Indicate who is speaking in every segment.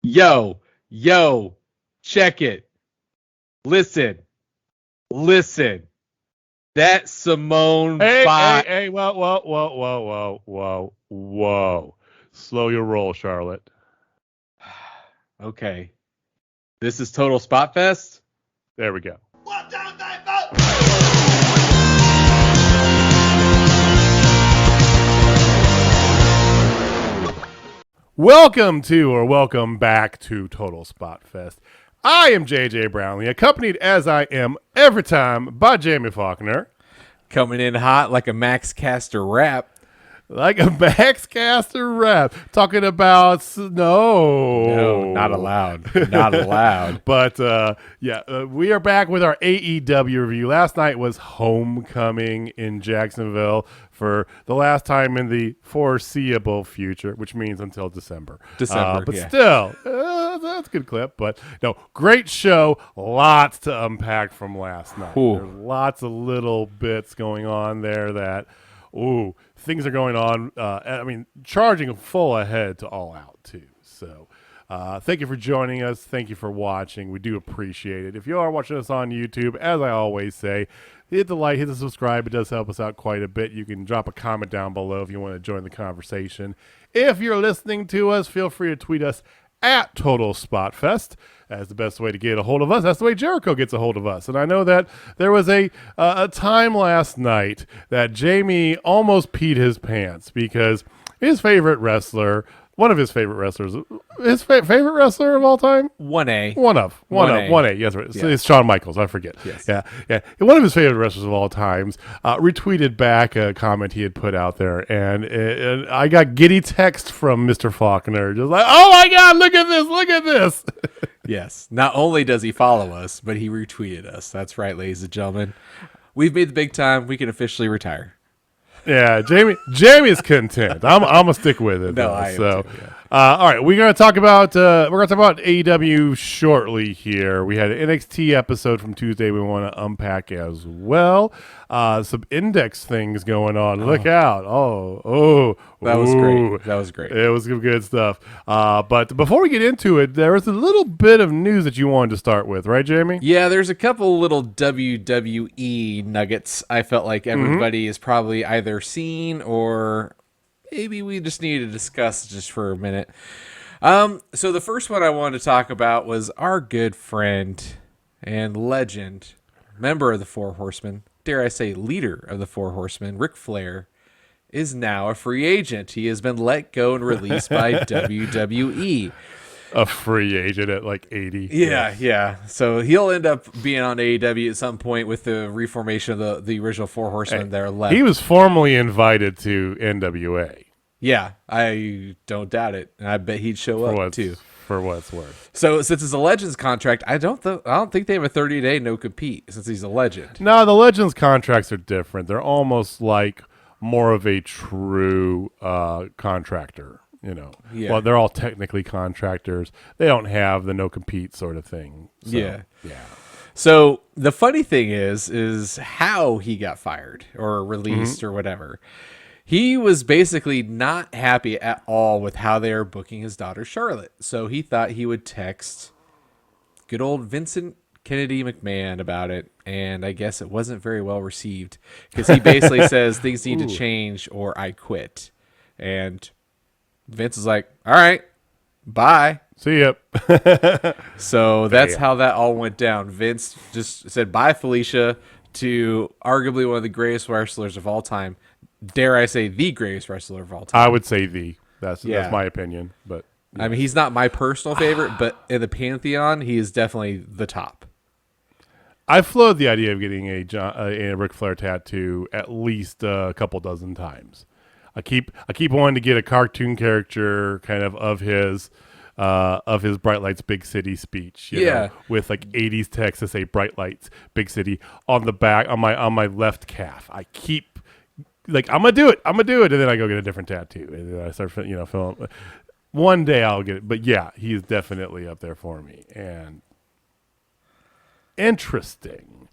Speaker 1: Yo, check it. Listen. That Simone Biles.
Speaker 2: Hey, whoa. Slow your roll, Charlotte.
Speaker 1: Okay. This is Total Spotfest?
Speaker 2: There we go. Welcome back to Total Spotfest. I am JJ Brownlee, accompanied as I am every time by Jamie Faulkner.
Speaker 1: Coming in hot like a Max Caster rap.
Speaker 2: Like a Max Caster rap. Talking about
Speaker 1: No, not allowed. Not allowed.
Speaker 2: But we are back with our AEW review. Last night was Homecoming in Jacksonville for the last time in the foreseeable future, which means until December. But still, that's a good clip. But no, great show. Lots to unpack from last night.
Speaker 1: Ooh.
Speaker 2: There's lots of little bits going on there that, things are going on. Charging full ahead to All Out, too. So thank you for joining us. Thank you for watching. We do appreciate it. If you are watching us on YouTube, as I always say, hit the like, hit the subscribe. It does help us out quite a bit. You can drop a comment down below if you want to join the conversation. If you're listening to us, feel free to tweet us at Total Spotfest. That's the best way to get a hold of us. That's the way Jericho gets a hold of us. And I know that there was a time last night that Jamie almost peed his pants because his favorite wrestler, one of his favorite wrestlers, his favorite wrestler of all time?
Speaker 1: 1A.
Speaker 2: One of. Yes, right.
Speaker 1: Yeah.
Speaker 2: It's Shawn Michaels. I forget.
Speaker 1: Yes.
Speaker 2: Yeah. One of his favorite wrestlers of all times retweeted back a comment he had put out there, and I got giddy text from Mr. Faulkner, just like, "Oh my God, look at this!"
Speaker 1: Yes. Not only does he follow us, but he retweeted us. That's right, ladies and gentlemen. We've made the big time. We can officially retire.
Speaker 2: Yeah, Jamie's content. I'm gonna stick with it.
Speaker 1: No,
Speaker 2: though.
Speaker 1: I am
Speaker 2: So,
Speaker 1: too, yeah.
Speaker 2: all right, we're gonna talk about AEW shortly here. We had an NXT episode from Tuesday we want to unpack as well. Some In-Dex things going on. Look out!
Speaker 1: That was great.
Speaker 2: It was some good stuff. But before we get into it, there was a little bit of news that you wanted to start with, right, Jamie?
Speaker 1: Yeah, there's a couple little WWE nuggets I felt like everybody has probably either seen or maybe we just need to discuss just for a minute. So the first one I wanted to talk about was our good friend and legend, member of the Four Horsemen, dare I say leader of the Four Horsemen, Ric Flair, is now a free agent. He has been let go and released by WWE.
Speaker 2: A free agent at like 80.
Speaker 1: Yeah. So he'll end up being on AEW at some point with the reformation of the original Four Horsemen that are left.
Speaker 2: He was formally invited to NWA.
Speaker 1: Yeah, I don't doubt it. And I bet he'd show up too.
Speaker 2: For what it's worth.
Speaker 1: So since it's a Legends contract, I don't think they have a 30-day no compete since he's a legend.
Speaker 2: No, the Legends contracts are different. They're almost like more of a true contractor.
Speaker 1: Yeah.
Speaker 2: Well, they're all technically contractors. They don't have the no compete sort of thing. So,
Speaker 1: yeah. So the funny thing is how he got fired or released or whatever. He was basically not happy at all with how they were booking his daughter Charlotte. So he thought he would text good old Vincent Kennedy McMahon about it, and I guess it wasn't very well received because he basically says things need to change or I quit. And Vince is like, all right, bye.
Speaker 2: See ya.
Speaker 1: So that's how that all went down. Vince just said bye, Felicia, to arguably one of the greatest wrestlers of all time. Dare I say the greatest wrestler of all time?
Speaker 2: I would say that's my opinion. But
Speaker 1: I mean, he's not my personal favorite, but in the pantheon, he is definitely the top.
Speaker 2: I've floated the idea of getting a Ric Flair tattoo at least a couple dozen times. I keep wanting to get a cartoon character kind of his Bright Lights Big City speech, you know, with like 80s text to say Bright Lights Big City on the back on my left calf. I keep like I'm gonna do it, and then I go get a different tattoo, and then I start filling. One day I'll get it, but yeah, he's definitely up there for me. And interesting.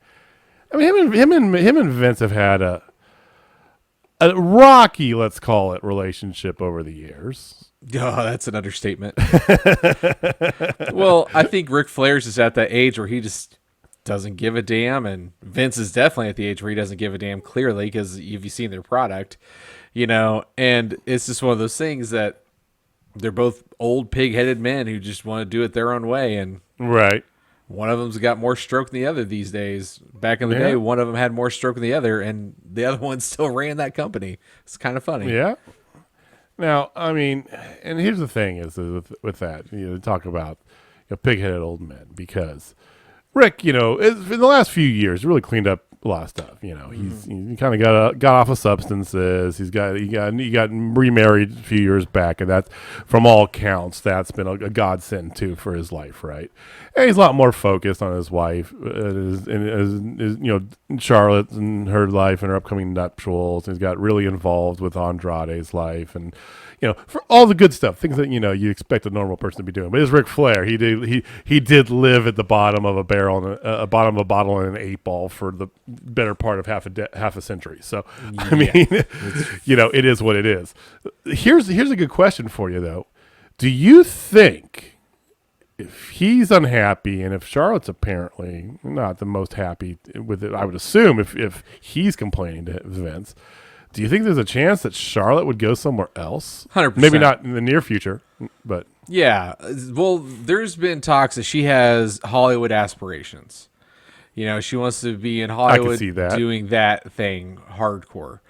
Speaker 2: I mean, him and Vince have had a rocky, let's call it, relationship over the years.
Speaker 1: Oh, that's an understatement. Well, I think Ric Flair's is at that age where he just doesn't give a damn, and Vince is definitely at the age where he doesn't give a damn, clearly, because you've seen their product, and it's just one of those things that they're both old pig-headed men who just want to do it their own way, and
Speaker 2: right.
Speaker 1: One of them's got more stroke than the other these days. Back in the day, one of them had more stroke than the other, and the other one still ran that company. It's kind of funny.
Speaker 2: Yeah. Now, I mean, and here's the thing is with that, talk about pig-headed old men, because Rick, in the last few years, really cleaned up a lot of stuff. He kind of got off of substances. He got remarried a few years back, and that, from all accounts, that's been a godsend too for his life, right? And he's a lot more focused on his wife, Charlotte and her life and her upcoming nuptials. He's got really involved with Andrade's life, and for all the good stuff, things that you expect a normal person to be doing. But as Ric Flair, he did live at the bottom of a barrel, bottom of a bottle, and an 8-ball for the better part of half a century. So I mean, it is what it is. Here's a good question for you though. Do you think, if he's unhappy, and if Charlotte's apparently not the most happy with it, I would assume if he's complaining to Vince, do you think there's a chance that Charlotte would go somewhere else?
Speaker 1: 100%.
Speaker 2: Maybe not in the near future, but
Speaker 1: yeah. Well, there's been talks that she has Hollywood aspirations. She wants to be in Hollywood doing that thing hardcore.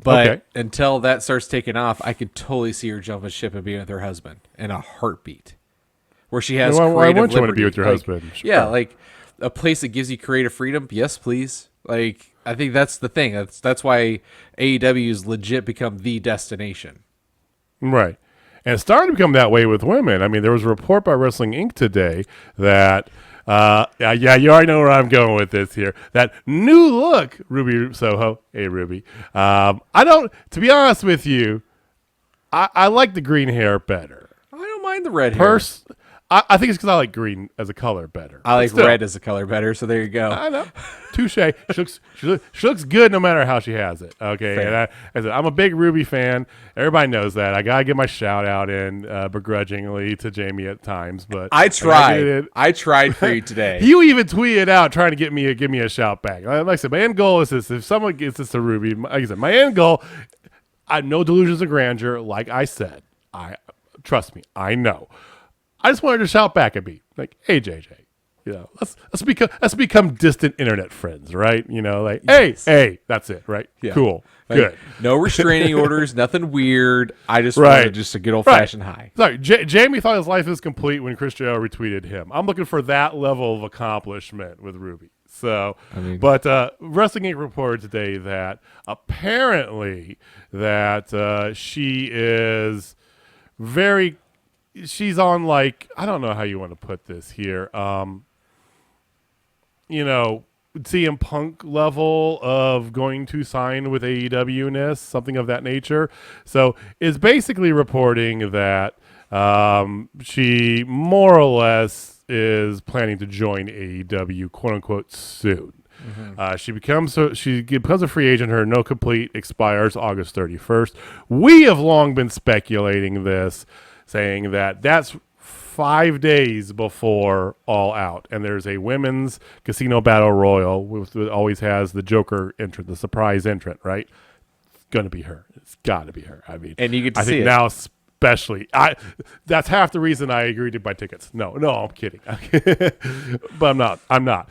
Speaker 1: But until that starts taking off, I could totally see her jumping ship and being with her husband in a heartbit. Where she has creative
Speaker 2: why wouldn't you
Speaker 1: liberty.
Speaker 2: want to be with your husband? Sure.
Speaker 1: Yeah, like a place that gives you creative freedom. Yes, please. Like, I think that's the thing. That's why AEW's legit become the destination.
Speaker 2: Right. And it's starting to become that way with women. I mean, there was a report by Wrestling Inc. today that, you already know where I'm going with this here. That new look, Ruby Soho. Hey, Ruby. To be honest with you, I like the green hair better.
Speaker 1: I don't mind the red hair.
Speaker 2: I think it's because I like green as a color better.
Speaker 1: I like red as a color better, so there you go.
Speaker 2: I know. Touche. She looks good no matter how she has it. Okay. Fair. And I'm a big Ruby fan. Everybody knows that. I got to get my shout out in begrudgingly to Jamie at times. But
Speaker 1: I tried. I tried for you today.
Speaker 2: You even tweeted out trying to give me a shout back. Like I said, my end goal is this. If someone gets this to Ruby, like I said, my end goal, I have no delusions of grandeur. Like I said, trust me, I know. I just wanted to shout back at me, like, "Hey, JJ, let's become distant internet friends, right? Hey, that's it, right? Yeah. Cool, good.
Speaker 1: No restraining orders, nothing weird. I just wanted just a good old fashioned hi."
Speaker 2: Sorry, Jamie thought his life is complete when Chris Joe retweeted him. I'm looking for that level of accomplishment with Ruby. So, but Wrestling Inc. reported today that apparently that she is very. She's on, like, I don't know how you want to put this here. CM Punk level of going to sign with AEW-ness, something of that nature. So is basically reporting that she more or less is planning to join AEW, quote unquote, soon. Mm-hmm. She becomes a free agent. Her no complete expires August 31st. We have long been speculating this, saying that that's 5 days before All Out, and there's a women's casino battle royal with always has the Joker entrant, the surprise entrant, right? It's gonna be her. It's got to be her. I mean,
Speaker 1: and you get to
Speaker 2: I
Speaker 1: see
Speaker 2: think
Speaker 1: it.
Speaker 2: Now, especially, that's half the reason I agreed to buy tickets. No, I'm kidding. But I'm not.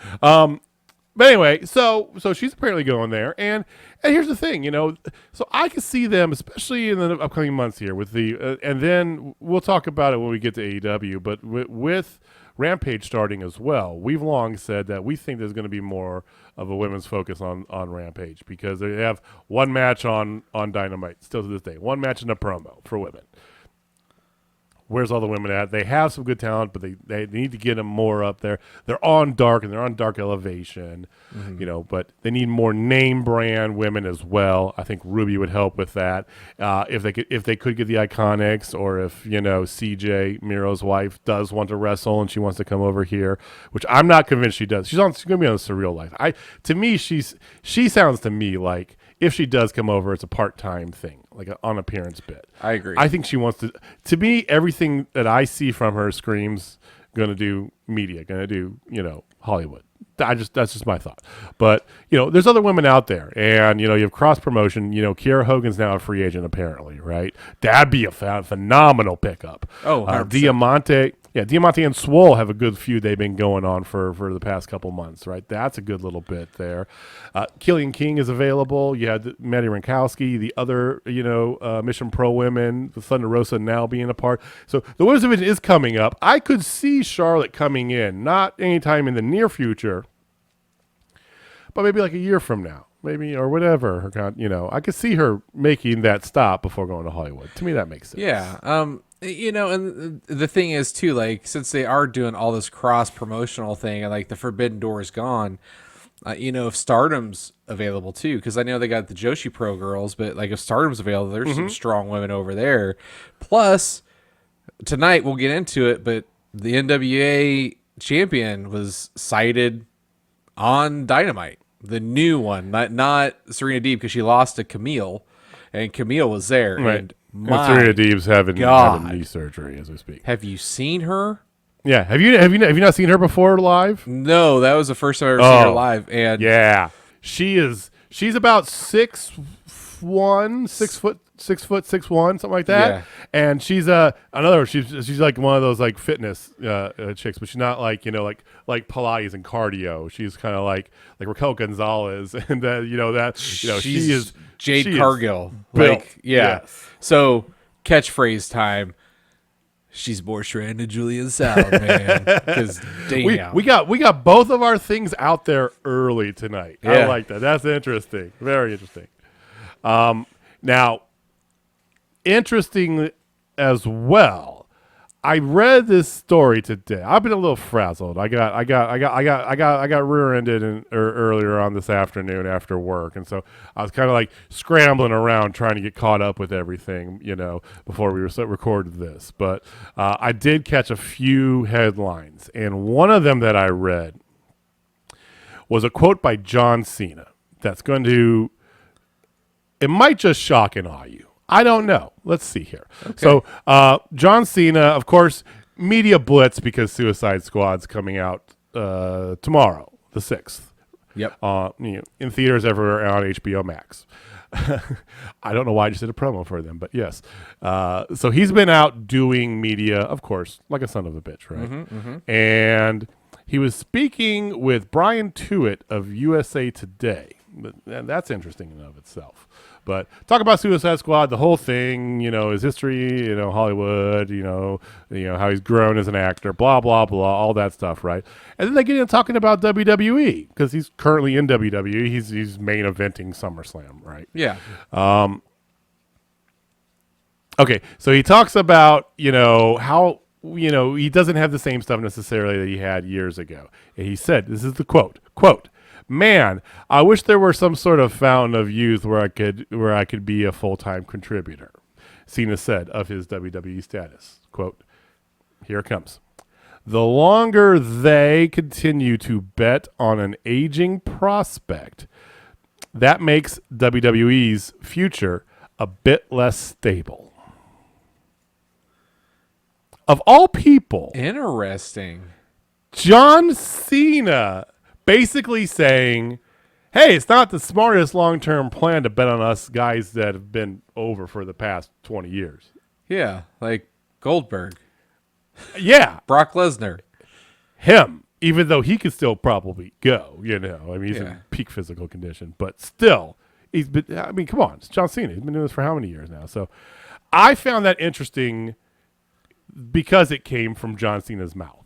Speaker 2: But anyway, so she's apparently going there, and here's the thing, so I can see them, especially in the upcoming months here, with the and then we'll talk about it when we get to AEW, but with Rampage starting as well, we've long said that we think there's going to be more of a women's focus on Rampage, because they have one match on Dynamite still to this day, one match in a promo for women. Where's all the women at? They have some good talent, but they need to get them more up there. They're on Dark, and they're on Dark Elevation, but they need more name brand women as well. I think Ruby would help with that. If they could get the Iconics, or if CJ, Miro's wife, does want to wrestle and she wants to come over here, which I'm not convinced she does. She's going to be on the Surreal Life. To me, she sounds to me like if she does come over, it's a part-time thing, like an on-appearance bit.
Speaker 1: I agree.
Speaker 2: I think she wants to. To me, everything that I see from her screams going to do media, going to do Hollywood. That's just my thought. But there's other women out there, and you have cross promotion. Kiera Hogan's now a free agent, apparently, right? That'd be a phenomenal pickup.
Speaker 1: Oh,
Speaker 2: Diamante. Yeah, Diamante and Swole have a good feud they've been going on for the past couple months, right? That's a good little bit there. Killian King is available. You had Maddie Rinkowski, the other, Mission Pro women, the Thunder Rosa now being a part. So the women's division is coming up. I could see Charlotte coming in, not anytime in the near future, but maybe like a year from now. Maybe, or whatever. I could see her making that stop before going to Hollywood. To me, that makes sense.
Speaker 1: Yeah. And the thing is too, like, since they are doing all this cross promotional thing and like the Forbidden Door is gone, if Stardom's available too, because I know they got the Joshi Pro girls, but like if Stardom's available, there's some strong women over there. Plus, tonight we'll get into it, but the NWA champion was cited on Dynamite. The new one, not Serena Deeb, because she lost to Camille, and Camille was there.
Speaker 2: Right.
Speaker 1: And
Speaker 2: Serena Deeb's having knee surgery as we speak.
Speaker 1: Have you seen her?
Speaker 2: Yeah. Have you not seen her before live?
Speaker 1: No, that was the first time I ever seen her live. And
Speaker 2: yeah, she's about 6'1", 6'1", something like that. Yeah. And she's she's like one of those like fitness chicks, but she's not like like Pilates and cardio. She's kind of like Raquel Gonzalez, and she is
Speaker 1: Jade Cargill.
Speaker 2: Built.
Speaker 1: Yes. So catchphrase time. She's more shredded than Julian Sal, man. Because
Speaker 2: we got both of our things out there early tonight. Yeah. I like that. That's interesting. Very interesting. Now, interesting as well. I read this story today. I've been a little frazzled. I got rear-ended earlier on this afternoon after work, and so I was kind of like scrambling around trying to get caught up with everything, before we recorded this. But I did catch a few headlines, and one of them that I read was a quote by John Cena that's going to. It might just shock and awe you. I don't know. Let's see here. Okay. So John Cena, of course, media blitz because Suicide Squad's coming out tomorrow, the 6th.
Speaker 1: Yep.
Speaker 2: In theaters everywhere on HBO Max. I don't know why I just did a promo for them, but yes. So he's been out doing media, of course, like a son of a bitch, right? And he was speaking with Brian Tuitt of USA Today. And that's interesting in and of itself. But talk about Suicide Squad, the whole thing, his history, Hollywood, how he's grown as an actor, blah, blah, blah, all that stuff, right? And then they get into talking about WWE because he's currently in WWE. He's main eventing SummerSlam, right?
Speaker 1: Yeah.
Speaker 2: Okay, so he talks about, how, he doesn't have the same stuff necessarily that he had years ago. And he said, this is the quote, "Man, I wish there were some sort of fountain of youth where I could be a full-time contributor," Cena said of his WWE status. Quote, here it comes. "The longer they continue to bet on an aging prospect, that makes WWE's future a bit less stable." Of all people.
Speaker 1: Interesting.
Speaker 2: John Cena basically saying, hey, it's not the smartest long-term plan to bet on us guys that have been over for the past 20 years.
Speaker 1: Yeah, like Goldberg.
Speaker 2: Yeah.
Speaker 1: Brock Lesnar.
Speaker 2: Him, even though he could still probably go, I mean, he's in peak physical condition, but still, come on, it's John Cena. He's been doing this for how many years now? So I found that interesting because it came from John Cena's mouth.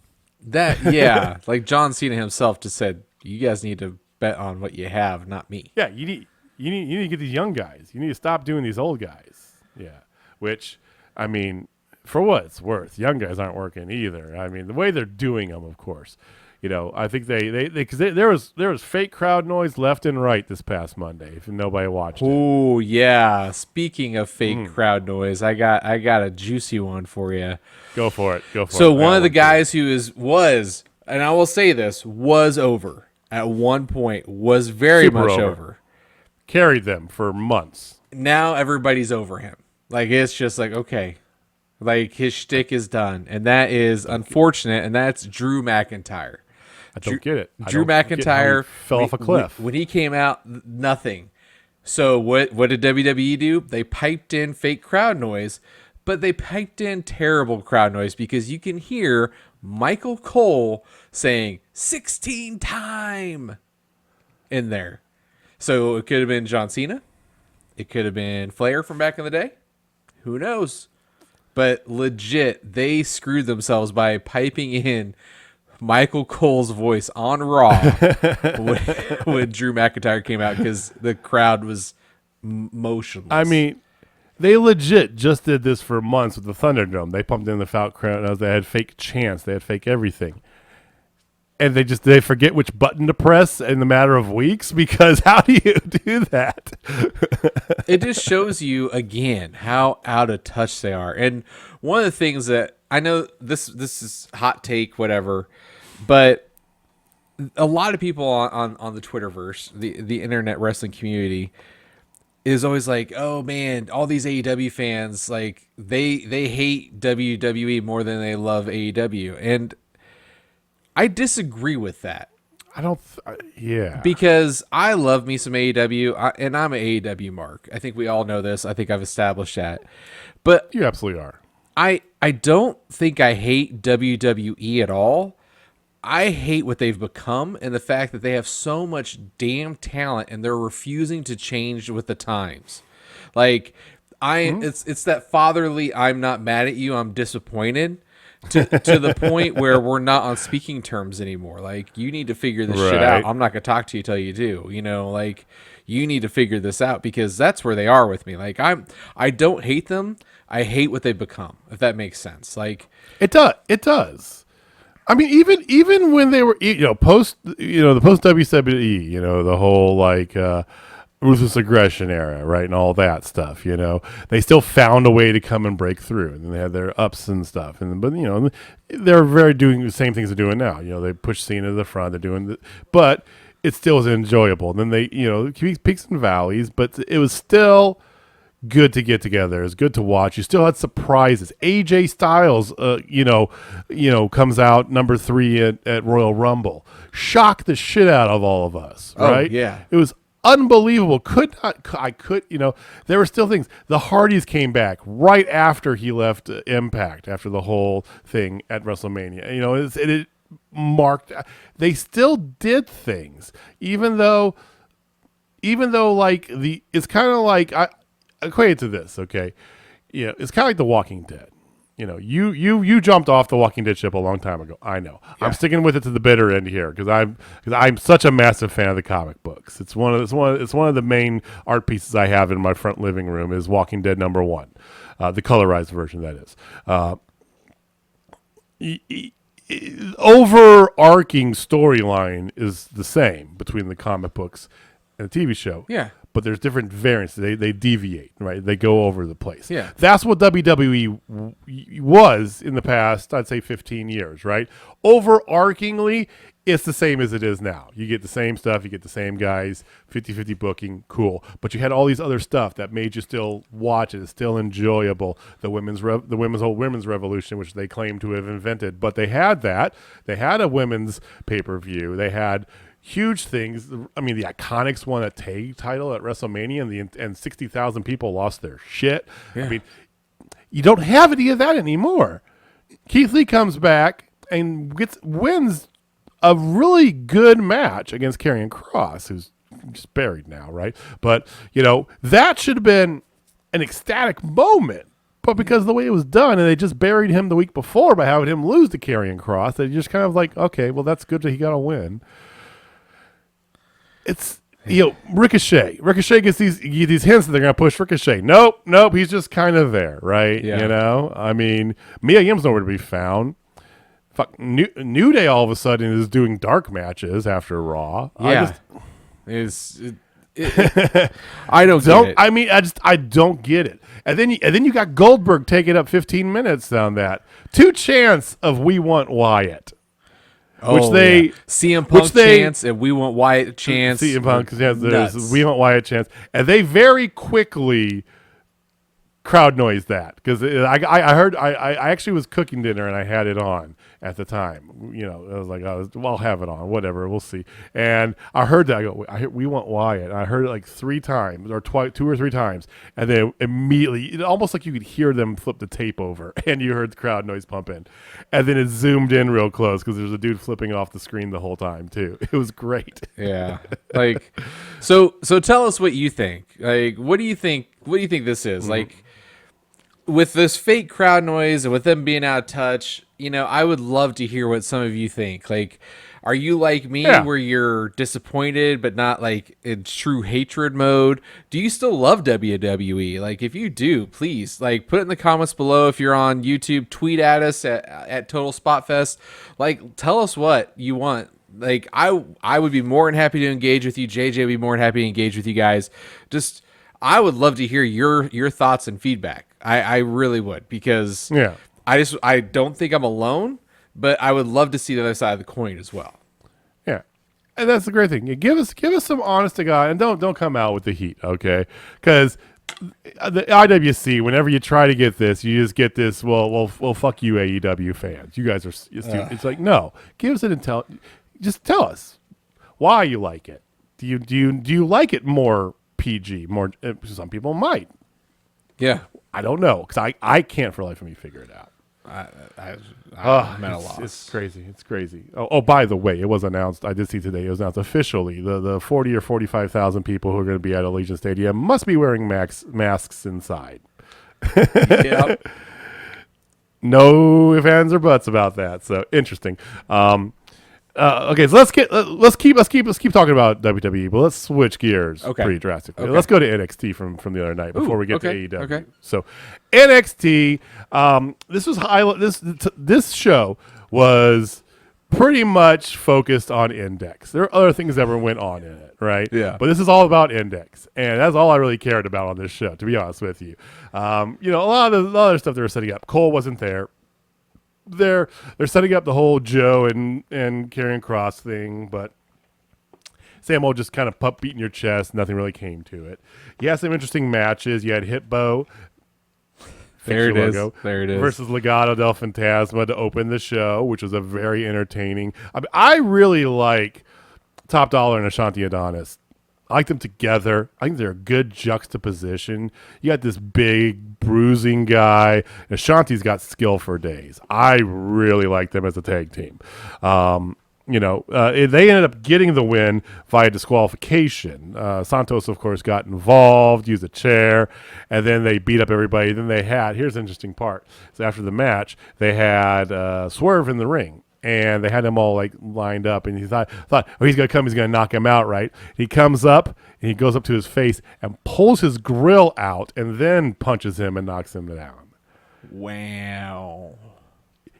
Speaker 1: Like John Cena himself just said, you guys need to bet on what you have, not me.
Speaker 2: Yeah, you need to get these young guys. You need to stop doing these old guys. Yeah, which, I mean, for what it's worth, young guys aren't working either. I mean, the way they're doing them, of course. I think because there was fake crowd noise left and right this past Monday. If nobody watched it.
Speaker 1: Oh yeah. Speaking of fake crowd noise, I got a juicy one for you.
Speaker 2: Go for it.
Speaker 1: So one of the guys who was, and I will say this, was over at one point, was very much over.
Speaker 2: carried them for months.
Speaker 1: Now everybody's over him. Like, it's just like, okay, like his shtick is done, and that is unfortunate. And that's Drew McIntyre.
Speaker 2: I don't get it.
Speaker 1: Drew McIntyre
Speaker 2: fell off a cliff
Speaker 1: when he came out. Nothing. So what did WWE do? They piped in fake crowd noise, but they piped in terrible crowd noise because you can hear Michael Cole saying 16 time in there. So it could have been John Cena. It could have been Flair from back in the day. Who knows? But legit, they screwed themselves by piping in Michael Cole's voice on Raw when Drew McIntyre came out because the crowd was motionless.
Speaker 2: I mean, they legit just did this for months with the Thunderdome. They pumped in the foul crowd. They had fake chants. They had fake everything. And they forget which button to press in the matter of weeks, because how do you do that?
Speaker 1: It just shows you again how out of touch they are. And one of the things that I know, this is hot take, whatever, but a lot of people on the Twitterverse, the internet wrestling community, is always like, oh man, all these AEW fans, like they hate WWE more than they love AEW. And I disagree with that.
Speaker 2: I don't. Yeah.
Speaker 1: Because I love me some AEW, and I'm an AEW mark. I think we all know this. I think I've established that. But
Speaker 2: you absolutely are.
Speaker 1: I don't think I hate WWE at all. I hate what they've become and the fact that they have so much damn talent and they're refusing to change with the times. Like it's that fatherly, I'm not mad at you, I'm disappointed. To the point where we're not on speaking terms anymore. Like, you need to figure this shit out. I'm not going to talk to you till you do. You know, like, you need to figure this out, because that's where they are with me. Like, I don't hate them. I hate what they've become, if that makes sense. Like,
Speaker 2: it does. I mean, even when they were, post WWE, the whole like ruthless aggression era, right, and all that stuff, they still found a way to come and break through, and they had their ups and stuff, but they're very doing the same things they're doing now. They push Cena to the front, they're doing but it still was enjoyable. And then they, peaks and valleys, but it was still good to get together. It was good to watch. You still had surprises. AJ Styles, comes out number 3 at Royal Rumble, shocked the shit out of all of us, right?
Speaker 1: Oh, yeah,
Speaker 2: it was unbelievable. There were still things. The Hardys came back right after he left Impact, after the whole thing at WrestleMania. It marked. They still did things, even though like it's kind of like, I equate it to this. Okay, yeah, it's kind of like The Walking Dead. You jumped off the Walking Dead ship a long time ago. I know. Yeah. I'm sticking with it to the bitter end here because I'm such a massive fan of the comic books. It's one of the main art pieces I have in my front living room is Walking Dead #1, the colorized version, that is. Overarching storyline is the same between the comic books and the TV show.
Speaker 1: Yeah.
Speaker 2: But there's different variants. They deviate, right? They go over the place.
Speaker 1: Yeah.
Speaker 2: That's what WWE was in the past, I'd say 15 years, right? Overarchingly, it's the same as it is now. You get the same stuff. You get the same guys, 50-50 booking, cool. But you had all these other stuff that made you still watch it. It's still enjoyable. The women's revolution, which they claim to have invented. But they had that. They had a women's pay-per-view. They had huge things. I mean, the Iconics won a tag title at WrestleMania, and 60,000 people lost their shit. Yeah. I mean, you don't have any of that anymore. Keith Lee comes back and wins a really good match against Karrion Kross, who's just buried now, right? But, that should have been an ecstatic moment. But because of the way it was done, and they just buried him the week before by having him lose to Karrion Kross, they just kind of like, okay, well, that's good that he got a win. It's, Ricochet. Ricochet gets these hints that they're going to push Ricochet. Nope, he's just kind of there, right? Yeah. I mean, Mia Yim's nowhere to be found. Fuck, New Day all of a sudden is doing dark matches after Raw.
Speaker 1: Yeah. I don't get it.
Speaker 2: I mean, I don't get it. And then you got Goldberg taking up 15 minutes on that. 2 chants of "We Want Wyatt."
Speaker 1: Oh,
Speaker 2: they
Speaker 1: CM Punk chants and we want Wyatt chants.
Speaker 2: CM Punk, there's we want Wyatt chants, and they very quickly crowd noise that because I heard I actually was cooking dinner and I had it on at the time. You know, I was like, I'll have it on, whatever, we'll see. And I heard that. We want Wyatt. And I heard it like 3 times or 2 or 3 times, and then immediately, almost like you could hear them flip the tape over, and you heard the crowd noise pump in, and then it zoomed in real close because there's a dude flipping off the screen the whole time too. It was great.
Speaker 1: Yeah, like so tell us what you think. Like, what do you think? What do you think this is like? With this fake crowd noise and with them being out of touch, you know, I would love to hear what some of you think. Like, are you like me where you're disappointed but not like in true hatred mode? Do you still love WWE? Like, if you do, please, like, put it in the comments below. If you're on YouTube, tweet at us at Total Spotfest. Like, tell us what you want. Like, I would be more than happy to engage with you. JJ would be more than happy to engage with you guys. Just, I would love to hear your thoughts and feedback. I really would, because I don't think I'm alone, but I would love to see the other side of the coin as well.
Speaker 2: Yeah, and that's the great thing. You give us some honest to God, and don't come out with the heat, okay? Because the IWC, whenever you try to get this, you just get this. Well, fuck you, AEW fans. You guys are. It's like, no, give us an intel. Just tell us why you like it. Do you like it more PG? More. Some people might.
Speaker 1: Yeah.
Speaker 2: I don't know, because I can't for the life of me figure it out.
Speaker 1: I'm at a loss.
Speaker 2: It's crazy. It's crazy. Oh, by the way, it was announced. I did see today. It was announced officially. The 40 or 45,000 people who are going to be at Allegiant Stadium must be wearing masks inside.
Speaker 1: Yep.
Speaker 2: No ifs, ands, or buts about that. So interesting. Okay, so let's keep talking about WWE, but let's switch gears pretty drastically. Okay. Let's go to NXT from the other night before we get to AEW. Okay. So NXT, this show was pretty much focused on In-Dex. There are other things that went on in it, right?
Speaker 1: Yeah.
Speaker 2: But this is all about In-Dex, and that's all I really cared about on this show, to be honest with you. You know, a lot of the other stuff they were setting up. Cole wasn't there. They're setting up the whole Joe and Karrion Kross thing, but Samo just kind of beating your chest. Nothing really came to it. You had some interesting matches. You had Hitbo.
Speaker 1: There it is.
Speaker 2: Versus Legado del Fantasma to open the show, which was a very entertaining. I really like Top Dollar and Ashanti Adonis. I like them together. I think they're a good juxtaposition. You got this big, bruising guy. Ashanti's got skill for days. I really like them as a tag team. They ended up getting the win via disqualification. Santos, of course, got involved, used a chair, and then they beat up everybody. Then here's the interesting part. So after the match, they had Swerve in the ring. And they had him all like lined up, and he thought, he's gonna come, he's gonna knock him out, right? He comes up and he goes up to his face and pulls his grill out, and then punches him and knocks him down.
Speaker 1: Wow.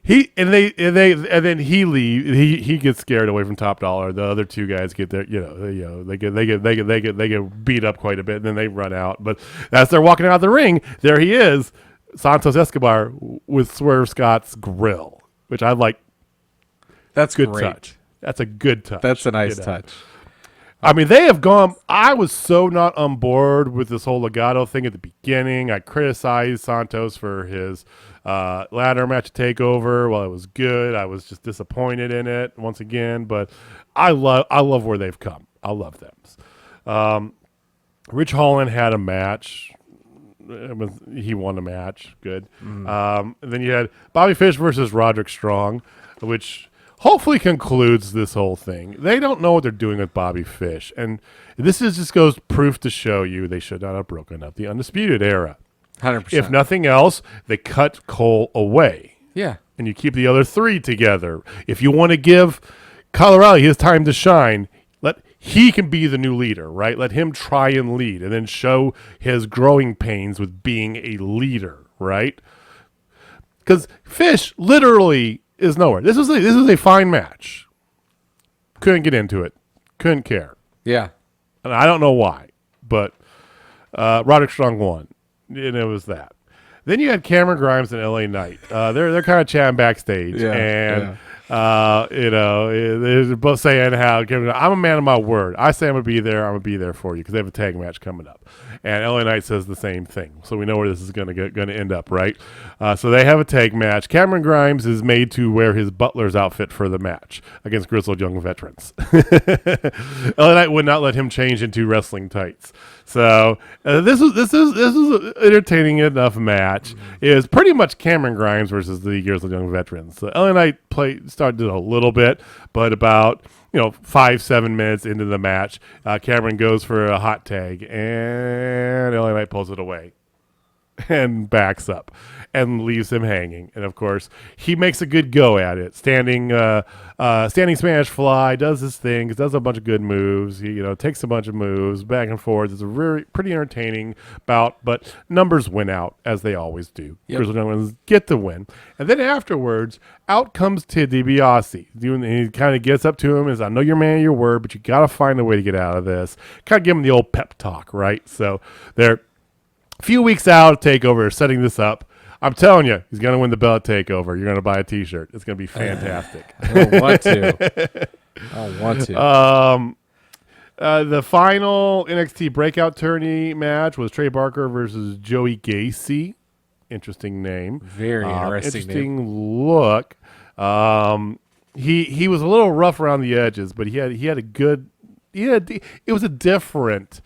Speaker 2: Then he leaves. He gets scared away from Top Dollar. The other two guys get there. They get beat up quite a bit, and then they run out. But as they're walking out the ring, there he is, Santos Escobar with Swerve Scott's grill, which I like.
Speaker 1: That's
Speaker 2: good
Speaker 1: great.
Speaker 2: Touch. That's a good touch.
Speaker 1: That's a nice touch.
Speaker 2: I mean, they have gone. I was so not on board with this whole Legado thing at the beginning. I criticized Santos for his ladder match takeover. Well, it was good. I was just disappointed in it once again. But I love where they've come. I love them. Rich Holland had a match. He won a match. Good. And then you had Bobby Fish versus Roderick Strong, which hopefully concludes this whole thing. They don't know what they're doing with Bobby Fish. And this just goes proof to show you they should not have broken up the Undisputed Era.
Speaker 1: 100%.
Speaker 2: If nothing else, they cut Cole away.
Speaker 1: Yeah.
Speaker 2: And you keep the other 3 together. If you want to give Colorado his time to shine, he can be the new leader, right? Let him try and lead and then show his growing pains with being a leader, right? Because Fish literally is nowhere. This was a fine match. Couldn't get into it. Couldn't care.
Speaker 1: Yeah.
Speaker 2: And I don't know why, but Roderick Strong won, and it was that. Then you had Cameron Grimes and LA Knight. They're kind of chatting backstage, they're both saying how I'm a man of my word. I say I'm gonna be there. I'm gonna be there for you because they have a tag match coming up. And LA Knight says the same thing. So we know where this is gonna end up, right? So they have a tag match. Cameron Grimes is made to wear his butler's outfit for the match against grizzled young veterans. LA Knight would not let him change into wrestling tights. So this is an entertaining enough match. It was pretty much Cameron Grimes versus the Grizzled Young Veterans. So LA Knight started a little bit, but about 5-7 minutes into the match, Cameron goes for a hot tag, and LA Knight pulls it away and backs up and leaves him hanging. And of course, he makes a good go at it. Standing smash fly, does his thing, does a bunch of good moves. He takes a bunch of moves back and forth. It's a pretty entertaining bout, but numbers win out as they always do.
Speaker 1: Yep.
Speaker 2: Grizzled Young Ones get the win, and then afterwards, out comes Ted DiBiase. He kind of gets up to him and says, "I know you're a man of your word, but you got to find a way to get out of this." Kind of give him the old pep talk, right? So they're a few weeks out of TakeOver, setting this up. I'm telling you, he's going to win the belt at TakeOver. You're going to buy a T-shirt. It's going to be fantastic.
Speaker 1: I don't want to.
Speaker 2: The final NXT Breakout Tourney match was Trey Barker versus Joey Gacy. Interesting name.
Speaker 1: Very
Speaker 2: interesting look. He was a little rough around the edges, but he had a good. It was a different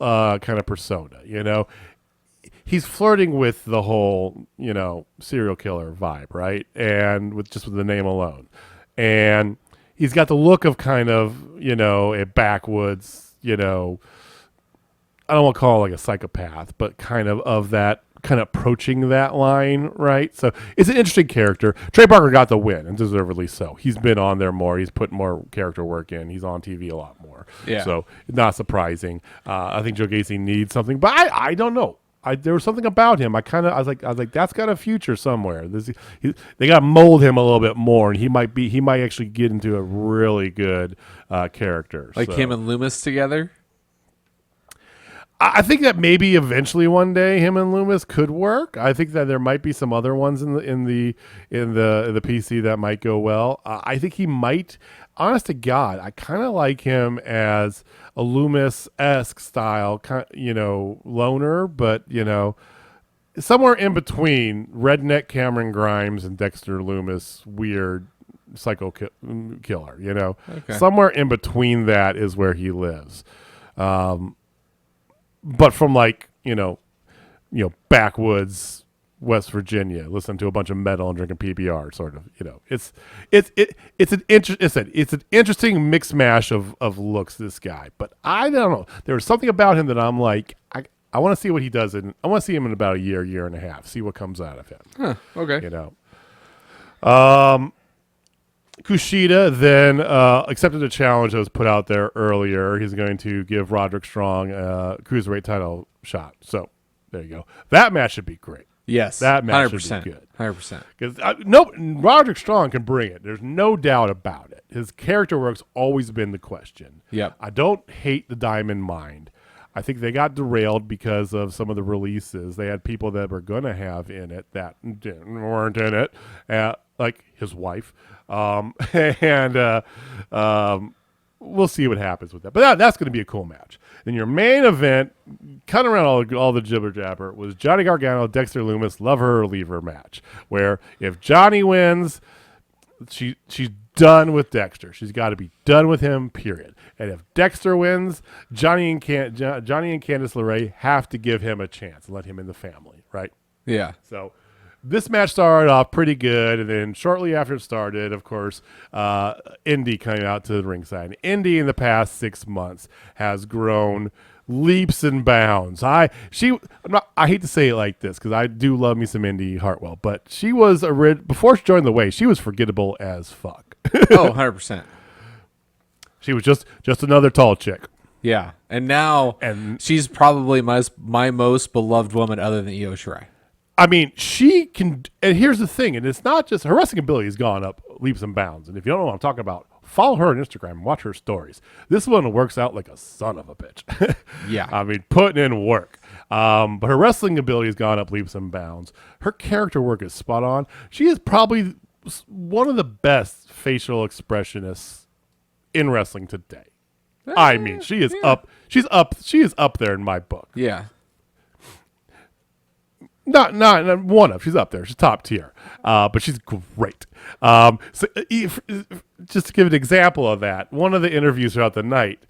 Speaker 2: kind of persona. He's flirting with the whole, serial killer vibe, right? And with the name alone. And he's got the look of kind of, a backwoods, I don't want to call it like a psychopath, but kind of that, kind of approaching that line, right? So it's an interesting character. Trey Parker got the win, and deservedly so. He's been on there more. He's put more character work in. He's on TV a lot more.
Speaker 1: Yeah.
Speaker 2: So not surprising. I think Joe Gacy needs something, but I don't know. There was something about him. I was like, that's got a future somewhere. They got to mold him a little bit more, and he might actually get into a really good character.
Speaker 1: Like him and Loomis together.
Speaker 2: I think that maybe eventually one day him and Loomis could work. I think that there might be some other ones in the PC that might go well. I think he might. Honest to God, I kind of like him as a Loomis-esque style, loner, but somewhere in between redneck Cameron Grimes and Dexter Loomis, weird psycho killer.
Speaker 1: Okay.
Speaker 2: Somewhere in between that is where he lives. But from backwoods West Virginia, listening to a bunch of metal and drinking PBR, sort of. It's an interesting mix mash of looks. This guy, but I don't know. There was something about him that I'm like, I want to see what he does. I want to see him in about a year and a half. See what comes out of him.
Speaker 1: Huh, okay.
Speaker 2: Kushida then accepted a challenge that was put out there earlier. He's going to give Roderick Strong a cruiserweight title shot. So there you go. That match should be great.
Speaker 1: Yes,
Speaker 2: that match
Speaker 1: 100%,
Speaker 2: should be good.
Speaker 1: 100%.
Speaker 2: Because Roderick Strong can bring it. There's no doubt about it. His character work's always been the question.
Speaker 1: Yep.
Speaker 2: I don't hate the Diamond Mine. I think they got derailed because of some of the releases. They had people that were going to have in it that weren't in it, like his wife. We'll see what happens with that. But that's going to be a cool match. Then your main event, cutting around all the jibber jabber, was Johnny Gargano, Dexter Loomis, love her or leave her match. Where if Johnny wins, she's done with Dexter. She's got to be done with him, period. And if Dexter wins, Johnny and Candice LeRae have to give him a chance and let him in the family, right?
Speaker 1: Yeah.
Speaker 2: So this match started off pretty good, and then shortly after it started, of course, Indy coming out to the ringside. Indy in the past 6 months has grown leaps and bounds. I hate to say it like this because I do love me some Indy Hartwell, but she was before she joined the way, she was forgettable as fuck.
Speaker 1: Oh, 100%.
Speaker 2: She was just another tall chick.
Speaker 1: Yeah, and now she's probably my most beloved woman other than Io Shirai.
Speaker 2: I mean, she can, and here's the thing, and it's not just her wrestling ability has gone up leaps and bounds. And if you don't know what I'm talking about, follow her on Instagram and watch her stories. This one works out like a son of a bitch.
Speaker 1: Yeah.
Speaker 2: I mean, putting in work. But her wrestling ability has gone up leaps and bounds. Her character work is spot on. She is probably one of the best facial expressionists in wrestling today. I mean, she is up. She is up there in my book.
Speaker 1: Yeah.
Speaker 2: Not one of. She's up there. She's top tier. But she's great. Just to give an example of that, one of the interviews throughout the night,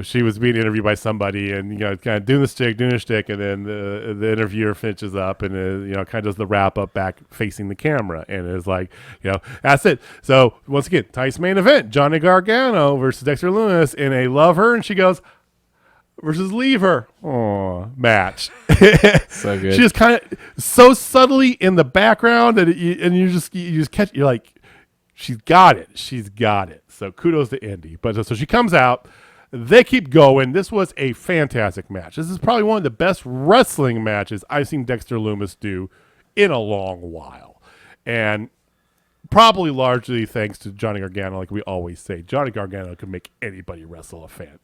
Speaker 2: she was being interviewed by somebody, and kind of doing the shtick, and then the interviewer finishes up, and kind of does the wrap up back facing the camera, and is like, that's it. So once again, tonight's main event: Johnny Gargano versus Dexter Lumis in a love her, and she goes versus leave her match.
Speaker 1: So good.
Speaker 2: She just kind of so subtly in the background, and you just catch. You're like, she's got it. So kudos to Indy. But so she comes out. They keep going. This was a fantastic match. This is probably one of the best wrestling matches I've seen Dexter Lumis do in a long while. And probably largely thanks to Johnny Gargano, like we always say. Johnny Gargano can make anybody wrestle a fan.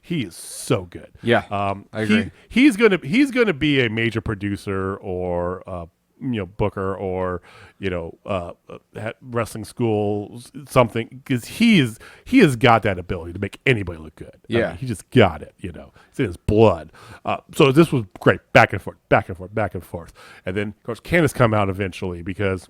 Speaker 2: He is so good.
Speaker 1: Yeah, I agree.
Speaker 2: He's gonna be a major producer or booker or wrestling school something, because he has got that ability to make anybody look good.
Speaker 1: Yeah,
Speaker 2: I mean, he just got it. It's in his blood. So this was great, back and forth, and then of course Candice come out eventually because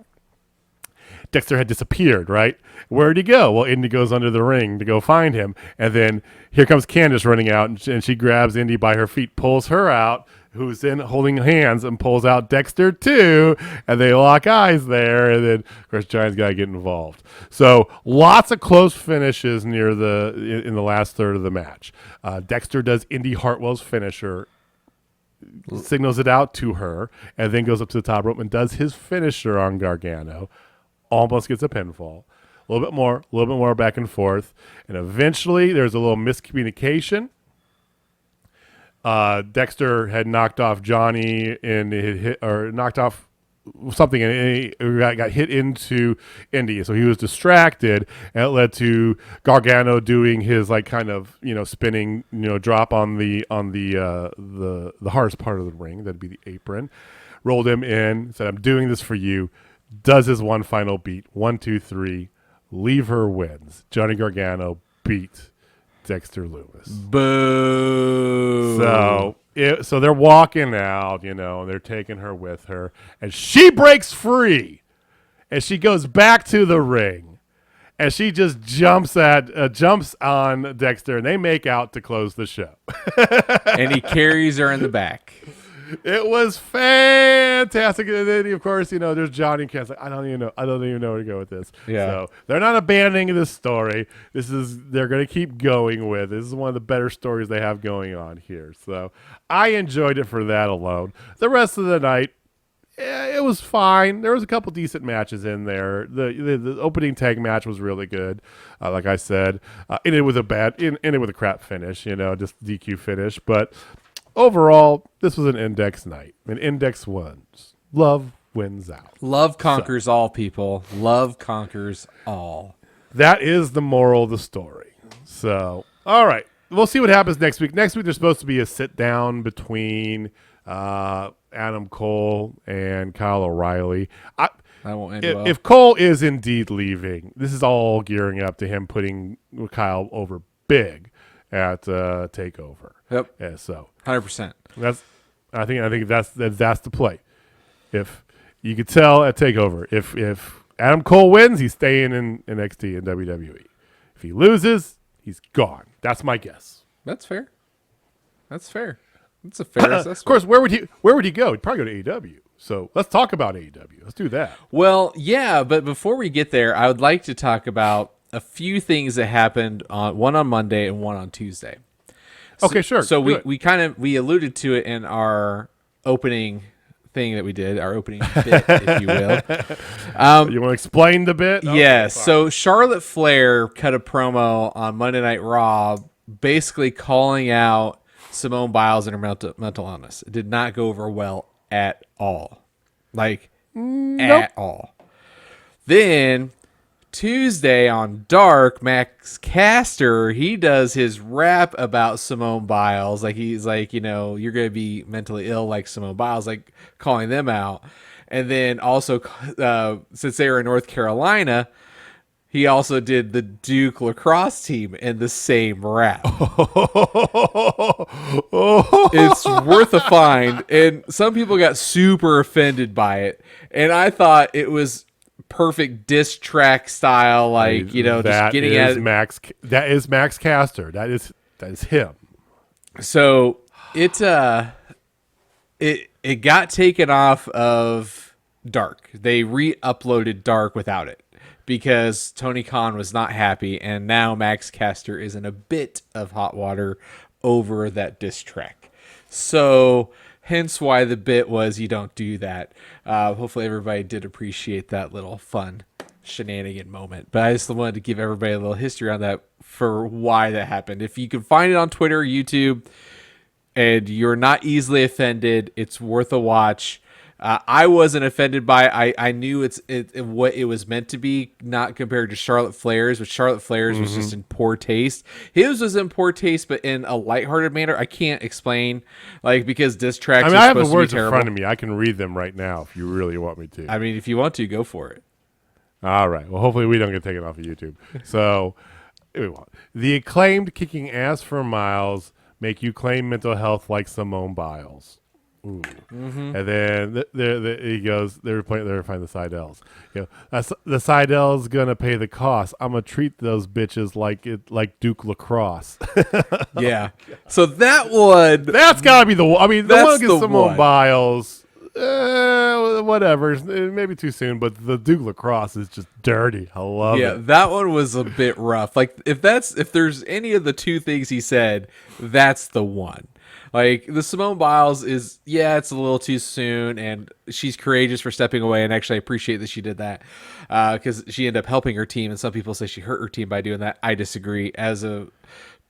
Speaker 2: Dexter had disappeared, right? Where'd he go? Well, Indy goes under the ring to go find him, and then here comes Candice running out, and she grabs Indy by her feet, pulls her out, who's then holding hands, and pulls out Dexter too, and they lock eyes there, and then of course Giant's got to get involved. So lots of close finishes in the last third of the match. Dexter does Indy Hartwell's finisher, signals it out to her, and then goes up to the top rope and does his finisher on Gargano. Almost gets a pinfall. A little bit more back and forth, and eventually there's a little miscommunication. Dexter had knocked off Johnny knocked off something, and he got hit into Indy, so he was distracted, and it led to Gargano doing his kind of spinning drop on the hardest part of the ring, that'd be the apron. Rolled him in, said, "I'm doing this for you." Does his one final beat. 1, 2, 3. Leave her wins. Johnny Gargano beat Dexter Lumis.
Speaker 1: Boo.
Speaker 2: So they're walking out, and they're taking her with her, and she breaks free, and she goes back to the ring, and she just jumps on Dexter, and they make out to close the show.
Speaker 1: And he carries her in the back.
Speaker 2: It was fantastic. And then, of course, there's Johnny and Ken's like, I don't even know where to go with this.
Speaker 1: Yeah.
Speaker 2: So they're not abandoning this story. They're going to keep going with. This is one of the better stories they have going on here. So I enjoyed it for that alone. The rest of the night, it was fine. There was a couple decent matches in there. The opening tag match was really good. Like I said, ended with a crap finish, just DQ finish. But overall, this was an In-Dex night. And In-Dex wins. Love wins out.
Speaker 1: Love conquers all, people. Love conquers all.
Speaker 2: That is the moral of the story. So, all right. We'll see what happens next week. Next week, there's supposed to be a sit-down between Adam Cole and Kyle O'Reilly.
Speaker 1: That won't end well.
Speaker 2: If Cole is indeed leaving, this is all gearing up to him putting Kyle over big at TakeOver.
Speaker 1: Yep.
Speaker 2: Yeah, so
Speaker 1: 100%.
Speaker 2: I think that's the play. If you could tell at TakeOver, if Adam Cole wins, he's staying in NXT and WWE. If he loses, he's gone. That's my guess.
Speaker 1: That's fair. That's a fair assessment.
Speaker 2: Of course, where would he go? He'd probably go to AEW. So let's talk about AEW. Let's do that.
Speaker 1: Well, yeah, but before we get there, I would like to talk about a few things that happened one on Monday and one on Tuesday.
Speaker 2: Okay, sure.
Speaker 1: So we alluded to it in our opening thing that we did, our opening bit, if you will.
Speaker 2: You want to explain the bit?
Speaker 1: Okay, yes. So Charlotte Flair cut a promo on Monday Night Raw, basically calling out Simone Biles and her mental illness. It did not go over well at all. At all. Then Tuesday on Dark, Max Caster, he does his rap about Simone Biles. He's like, you're going to be mentally ill like Simone Biles, calling them out. And then also, since they were in North Carolina, he also did the Duke lacrosse team in the same rap. It's worth a find. And some people got super offended by it. And I thought it was perfect diss track style, like, just getting at
Speaker 2: Max. That is Max Caster. That is him.
Speaker 1: So it got taken off of Dark. They re-uploaded Dark without it, because Tony Khan was not happy, and now Max Caster is in a bit of hot water over that diss track. So hence why the bit was, you don't do that. Hopefully everybody did appreciate that little fun shenanigan moment. But I just wanted to give everybody a little history on that for why that happened. If you can find it on Twitter, YouTube, and you're not easily offended, it's worth a watch. I wasn't offended by it. I knew what it was meant to be, not compared to Charlotte Flair's, which Charlotte Flair's was just in poor taste. His was in poor taste, but in a lighthearted manner. I can't explain, because diss tracks
Speaker 2: I
Speaker 1: are
Speaker 2: have the
Speaker 1: supposed to be
Speaker 2: words in
Speaker 1: terrible.
Speaker 2: front of me. I can read them right now if you really want me to.
Speaker 1: I mean, if you want to, go for it.
Speaker 2: All right. Well, hopefully we don't get taken off of YouTube. So, the acclaimed kicking ass for miles make you claim mental health like Simone Biles. Ooh. And then he goes, they're find the Seidels. The Seidel's gonna pay the cost. I'm gonna treat those bitches like Duke lacrosse.
Speaker 1: Yeah. So that's
Speaker 2: gotta be the one. I mean, the
Speaker 1: That's
Speaker 2: one against
Speaker 1: the
Speaker 2: Simone
Speaker 1: one.
Speaker 2: Biles. Whatever. Maybe too soon, but the Duke lacrosse is just dirty. I love it.
Speaker 1: That one was a bit rough. Like, if there's any of the two things he said, that's the one. Like, the Simone Biles is, it's a little too soon, and she's courageous for stepping away, and actually I appreciate that she did that, because she ended up helping her team, and some people say she hurt her team by doing that. I disagree. As a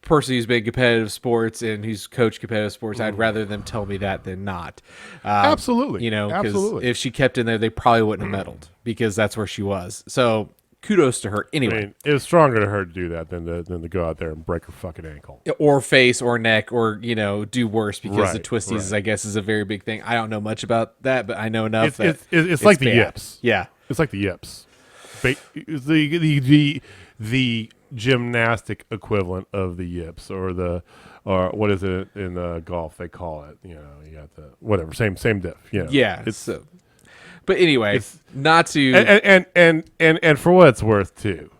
Speaker 1: person who's been competitive sports and who's coached competitive sports, I'd rather them tell me that than not.
Speaker 2: Absolutely.
Speaker 1: Because if she kept in there, they probably wouldn't have meddled, because that's where she was. So kudos to her. Anyway,
Speaker 2: I mean, it was stronger to her to do that than to go out there and break her fucking ankle.
Speaker 1: Or face or neck, or, do worse, because the
Speaker 2: Right,
Speaker 1: twisties, I guess, is a very big thing. I don't know much about that, but I know enough
Speaker 2: It's like the
Speaker 1: bad.
Speaker 2: yips.
Speaker 1: Yeah.
Speaker 2: It's like the yips. The gymnastic equivalent of the yips, or what is it in golf they call it? You got the whatever, same diff.
Speaker 1: Yeah. But anyway, not to
Speaker 2: and for what it's worth too,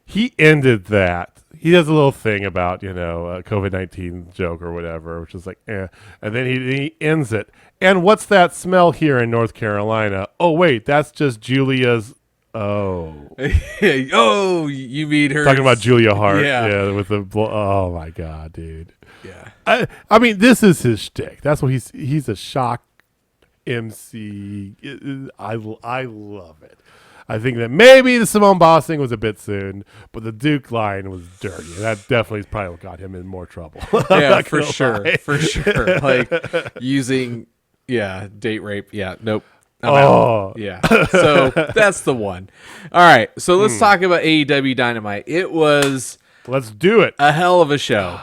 Speaker 2: he ended that. He does a little thing about a COVID-19 joke or whatever, which is like, and then he ends it. And what's that smell here in North Carolina? Oh wait, that's just Julia's. Oh,
Speaker 1: oh, you mean her
Speaker 2: talking about Julia Hart?
Speaker 1: Yeah.
Speaker 2: With the oh my god, dude.
Speaker 1: Yeah.
Speaker 2: I mean, this is his shtick. That's what he's a shock MC. I love it. I think that maybe the Simone Biles thing was a bit soon, but the Duke line was dirty. That definitely is probably what got him in more trouble.
Speaker 1: Yeah, for sure. For sure. Like, using, date rape. Yeah, nope. I'm out. Yeah. So that's the one. All right. So let's talk about AEW Dynamite. It was
Speaker 2: Let's do it.
Speaker 1: a hell of a show.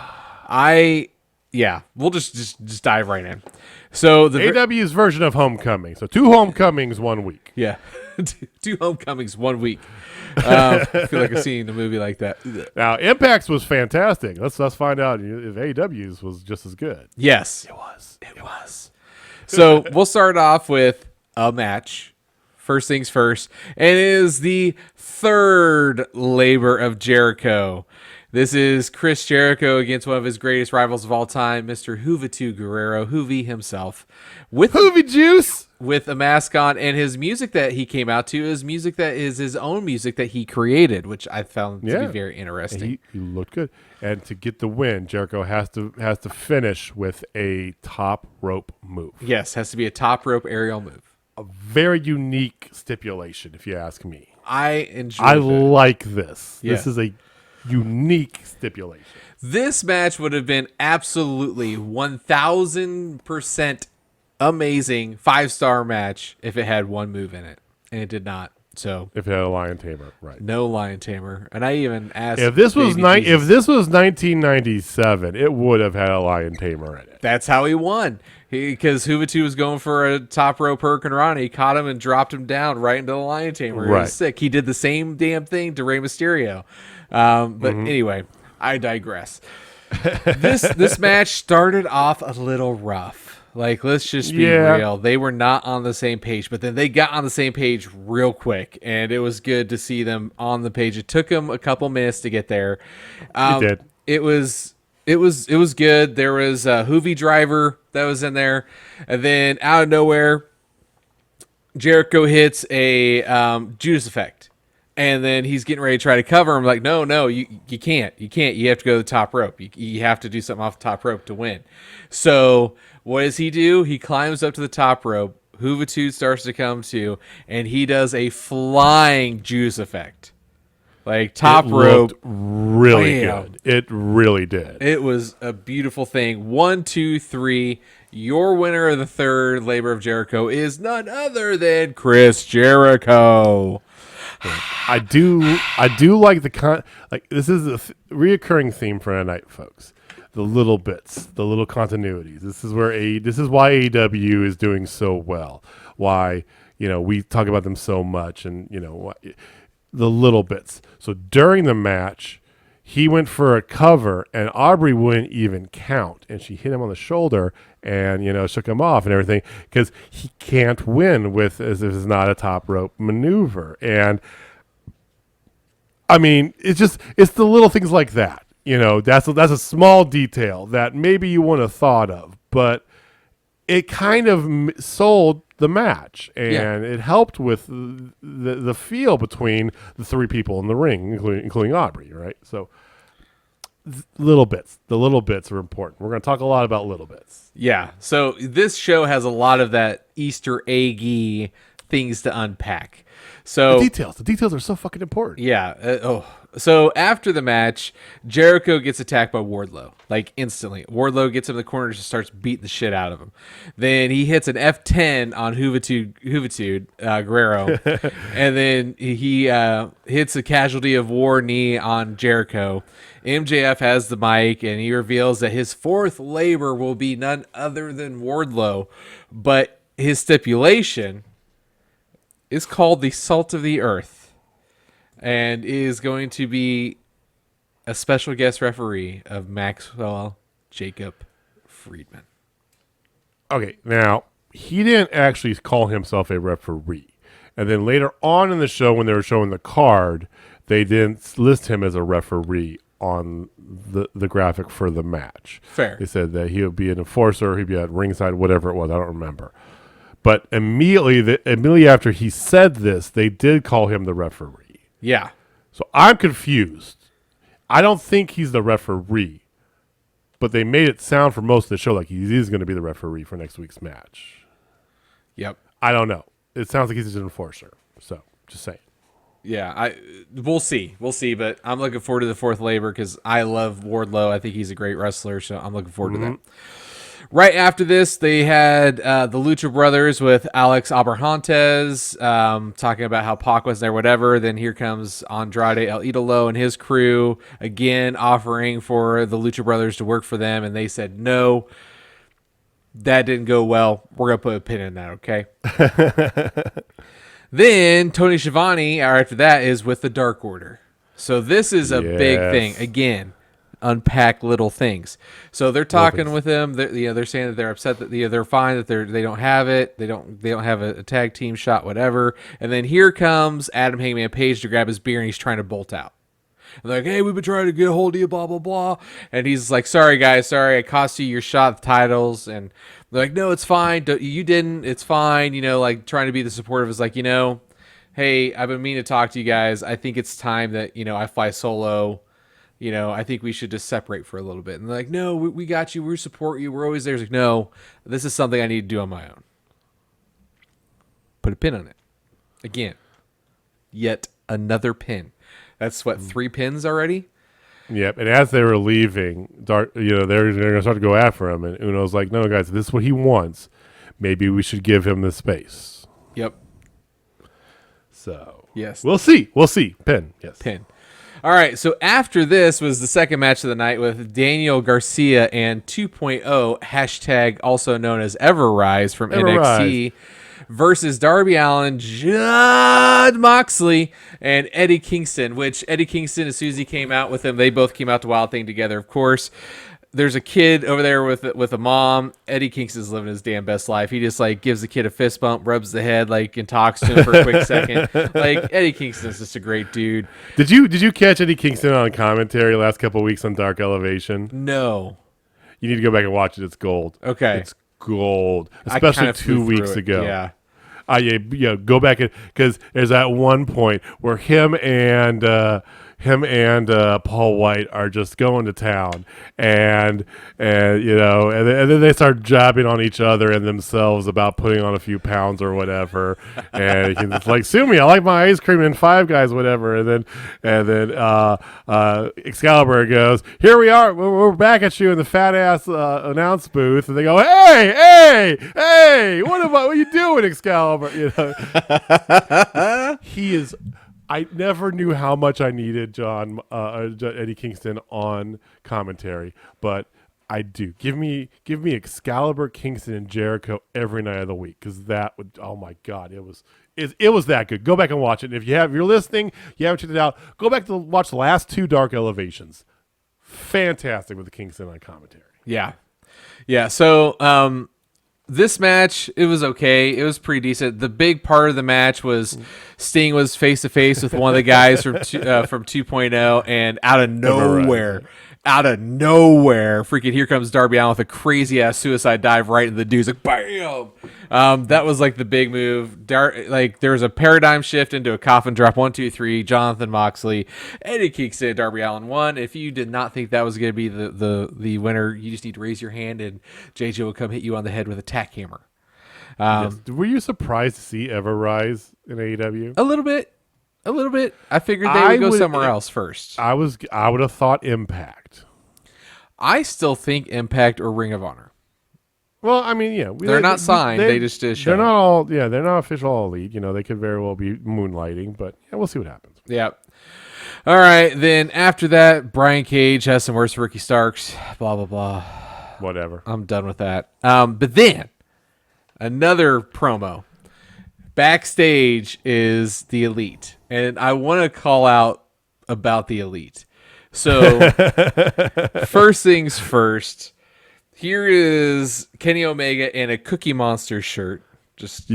Speaker 1: We'll just dive right in. So the
Speaker 2: AEW's version of Homecoming. So 2 homecomings 1 week.
Speaker 1: Yeah. 2 homecomings 1 week. I feel like I've seen a movie like that.
Speaker 2: Now, Impact's was fantastic. Let's find out if AEW's was just as good.
Speaker 1: Yes. It was. So we'll start off with a match. First things first. And it is the third labor of Jericho. This is Chris Jericho against one of his greatest rivals of all time, Mr. Juventud Guerrero, Juvi himself.
Speaker 2: Juvi Juice!
Speaker 1: With a mask on, and his music that he came out to is music that is his own music that he created, which I found to be very interesting.
Speaker 2: He looked good. And to get the win, Jericho has to finish with a top rope move.
Speaker 1: Yes, has to be a top rope aerial move.
Speaker 2: A very unique stipulation, if you ask me.
Speaker 1: I
Speaker 2: like this.
Speaker 1: Yeah.
Speaker 2: This is a unique stipulation.
Speaker 1: This match would have been absolutely 1,000% amazing 5-star match if it had one move in it, and it did not. So
Speaker 2: if it had a lion tamer, right?
Speaker 1: No lion tamer, and I even asked
Speaker 2: If this was
Speaker 1: Baby Jesus.
Speaker 2: if this was 1997, it would have had a lion tamer in it.
Speaker 1: That's how he won. Because Juventud was going for a top rope Hurricane. He caught him and dropped him down right into the lion tamer. It was sick. He did the same damn thing to Rey Mysterio. But anyway, I digress. This match started off a little rough. Like, let's just be real. They were not on the same page, but then they got on the same page real quick, and it was good to see them on the page. It took them a couple minutes to get there.
Speaker 2: It did.
Speaker 1: It was good. There was a Hoovy driver that was in there, and then out of nowhere, Jericho hits a Judas effect, and then he's getting ready to try to cover him. Like, no, you can't. You have to go to the top rope. You have to do something off the top rope to win. So what does he do? He climbs up to the top rope. Juventud starts to come to, and he does a flying Judas effect. Like top rope,
Speaker 2: really good. It really did.
Speaker 1: It was a beautiful thing. 1, 2, 3. Your winner of the third Labor of Jericho is none other than Chris Jericho.
Speaker 2: I do like this is a reoccurring theme for tonight, folks. The little bits, the little continuities. This is why AEW is doing so well. Why we talk about them so much, and the little bits. So during the match, he went for a cover, and Aubrey wouldn't even count, and she hit him on the shoulder, and shook him off and everything, because he can't win with as if it's not a top rope maneuver. And I mean, it's the little things like that. That's a small detail that maybe you wouldn't have thought of, but it kind of sold the match, and it helped with the feel between the three people in the ring, including Aubrey, right? So the little bits are important. We're going to talk a lot about little bits.
Speaker 1: Yeah. So this show has a lot of that Easter eggy things to unpack. So
Speaker 2: the details are so fucking important.
Speaker 1: Yeah. So after the match, Jericho gets attacked by Wardlow, like instantly. Wardlow gets him in the corner and just starts beating the shit out of him. Then he hits an F10 on Juventud Guerrero, and then he hits a casualty of war knee on Jericho. MJF has the mic, and he reveals that his fourth labor will be none other than Wardlow, but his stipulation is called the Salt of the Earth, and is going to be a special guest referee of Maxwell Jacob Friedman.
Speaker 2: Okay, now, he didn't actually call himself a referee. And then later on in the show, when they were showing the card, they didn't list him as a referee on the graphic for the match.
Speaker 1: Fair.
Speaker 2: They said that he would be an enforcer, he'd be at ringside, whatever it was, I don't remember. But immediately after he said this, they did call him the referee.
Speaker 1: Yeah.
Speaker 2: So I'm confused. I don't think he's the referee, but they made it sound for most of the show like he is going to be the referee for next week's match.
Speaker 1: Yep.
Speaker 2: I don't know. It sounds like he's just an enforcer. So just saying.
Speaker 1: Yeah, we'll see. But I'm looking forward to the fourth labor because I love Wardlow. I think he's a great wrestler, so I'm looking forward to that. Right after this, they had the Lucha Brothers with Alex Abrahantes talking about how Pac was there, whatever. Then here comes Andrade El Idolo and his crew, again offering for the Lucha Brothers to work for them, and they said no. That didn't go well. We're going to put a pin in that, okay? Then Tony Schiavone, after that, is with the Dark Order. So this is a big thing. Again, unpack little things. So they're talking with him. They're saying that they're upset that they're fine that they don't have it. They don't have a tag team shot, whatever. And then here comes Adam Hangman Page to grab his beer, and he's trying to bolt out. And they're like, hey, we've been trying to get a hold of you, blah, blah, blah. And he's like, sorry, guys, sorry, I cost you your shot at the titles. And they're like, no, it's fine. You didn't. It's fine. Like trying to be the supportive is like, hey, I've been meaning to talk to you guys. I think it's time that, I fly solo. I think we should just separate for a little bit. And they're like, no, we got you. We support you. We're always there. It's like, no, this is something I need to do on my own. Put a pin on it. Again, yet another pin. That's 3 pins already?
Speaker 2: Yep. And as they were leaving, they're going to start to go after him. And Uno's like, no, guys, this is what he wants. Maybe we should give him the space.
Speaker 1: Yep.
Speaker 2: So
Speaker 1: Yes.
Speaker 2: We'll see. Pin. Yes.
Speaker 1: Pin. All right, so after this was the second match of the night with Daniel Garcia and 2.0, hashtag also known as Everrise from NXT, versus Darby Allin, Jon Moxley, and Eddie Kingston, which Eddie Kingston, as soon as he came out with him, they both came out to Wild Thing together, of course. There's a kid over there with a mom. Eddie Kingston's living his damn best life. He just like gives the kid a fist bump, rubs the head, like, and talks to him for a quick second. Like, Eddie Kingston's just a great dude.
Speaker 2: Did you catch Eddie Kingston on commentary last couple of weeks on Dark Elevation?
Speaker 1: No.
Speaker 2: You need to go back and watch it. It's gold.
Speaker 1: Okay.
Speaker 2: It's gold, especially 2 weeks ago.
Speaker 1: Yeah.
Speaker 2: Yeah, go back because there's that one point where him and Paul White are just going to town, and then they start jabbing on each other and themselves about putting on a few pounds or whatever, and it's like, sue me, I like my ice cream and Five Guys, whatever, and then Excalibur goes, here we are, we're back at you in the fat ass announce booth, and they go, hey, what are you doing, Excalibur? He is. I never knew how much I needed Eddie Kingston on commentary, but I do. Give me Excalibur, Kingston, and Jericho every night of the week, because that would. Oh my God, it was that good. Go back and watch it. And if you're listening, you haven't checked it out, go back to watch the last 2 Dark Elevations. Fantastic with the Kingston on commentary.
Speaker 1: Yeah. So this match, it was okay. It was pretty decent. The big part of the match was Sting was face to face with one of the guys from 2.0, and out of nowhere, freaking here comes Darby Allin with a crazy ass suicide dive right in the dude's, like, bam. That was like the big move. Like, there was a paradigm shift into a coffin drop. 1, 2, 3. Jonathan Moxley, Eddie Kingston, Darby Allin won. If you did not think that was going to be the winner, you just need to raise your hand and JJ will come hit you on the head with a tack hammer.
Speaker 2: Yes. Were you surprised to see Everrise in AEW?
Speaker 1: A little bit. I figured they would go somewhere else first.
Speaker 2: I would have thought Impact.
Speaker 1: I still think Impact or Ring of Honor.
Speaker 2: Well, I mean, yeah,
Speaker 1: they're not signed. They just did a show.
Speaker 2: They're not all. Yeah, they're not official all elite. They could very well be moonlighting, but yeah, we'll see what happens.
Speaker 1: Yeah. All right. Then after that, Brian Cage has some words for Ricky Starks. Blah blah blah.
Speaker 2: Whatever.
Speaker 1: I'm done with that. But then another promo. Backstage is the Elite, and I want to call out about the Elite. So first things first. Here is Kenny Omega in a Cookie Monster shirt. Just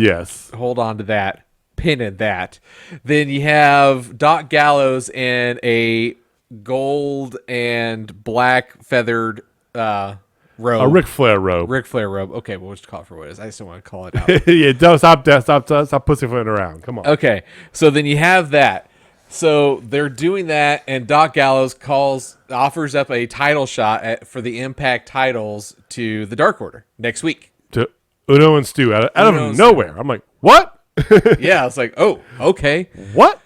Speaker 1: hold on to that. Pin in that. Then you have Doc Gallows in a gold and black feathered robe.
Speaker 2: A Ric Flair robe.
Speaker 1: Okay, well, we'll just call it for what it is. I just don't want to call it out.
Speaker 2: Yeah, don't stop pussyfooting around. Come on.
Speaker 1: Okay, so then you have that. So they're doing that, and Doc Gallows offers up a title shot for the Impact titles to the Dark Order next week.
Speaker 2: To Uno and Stu out of nowhere. I'm like, what?
Speaker 1: Yeah, it's like, oh, okay.
Speaker 2: What?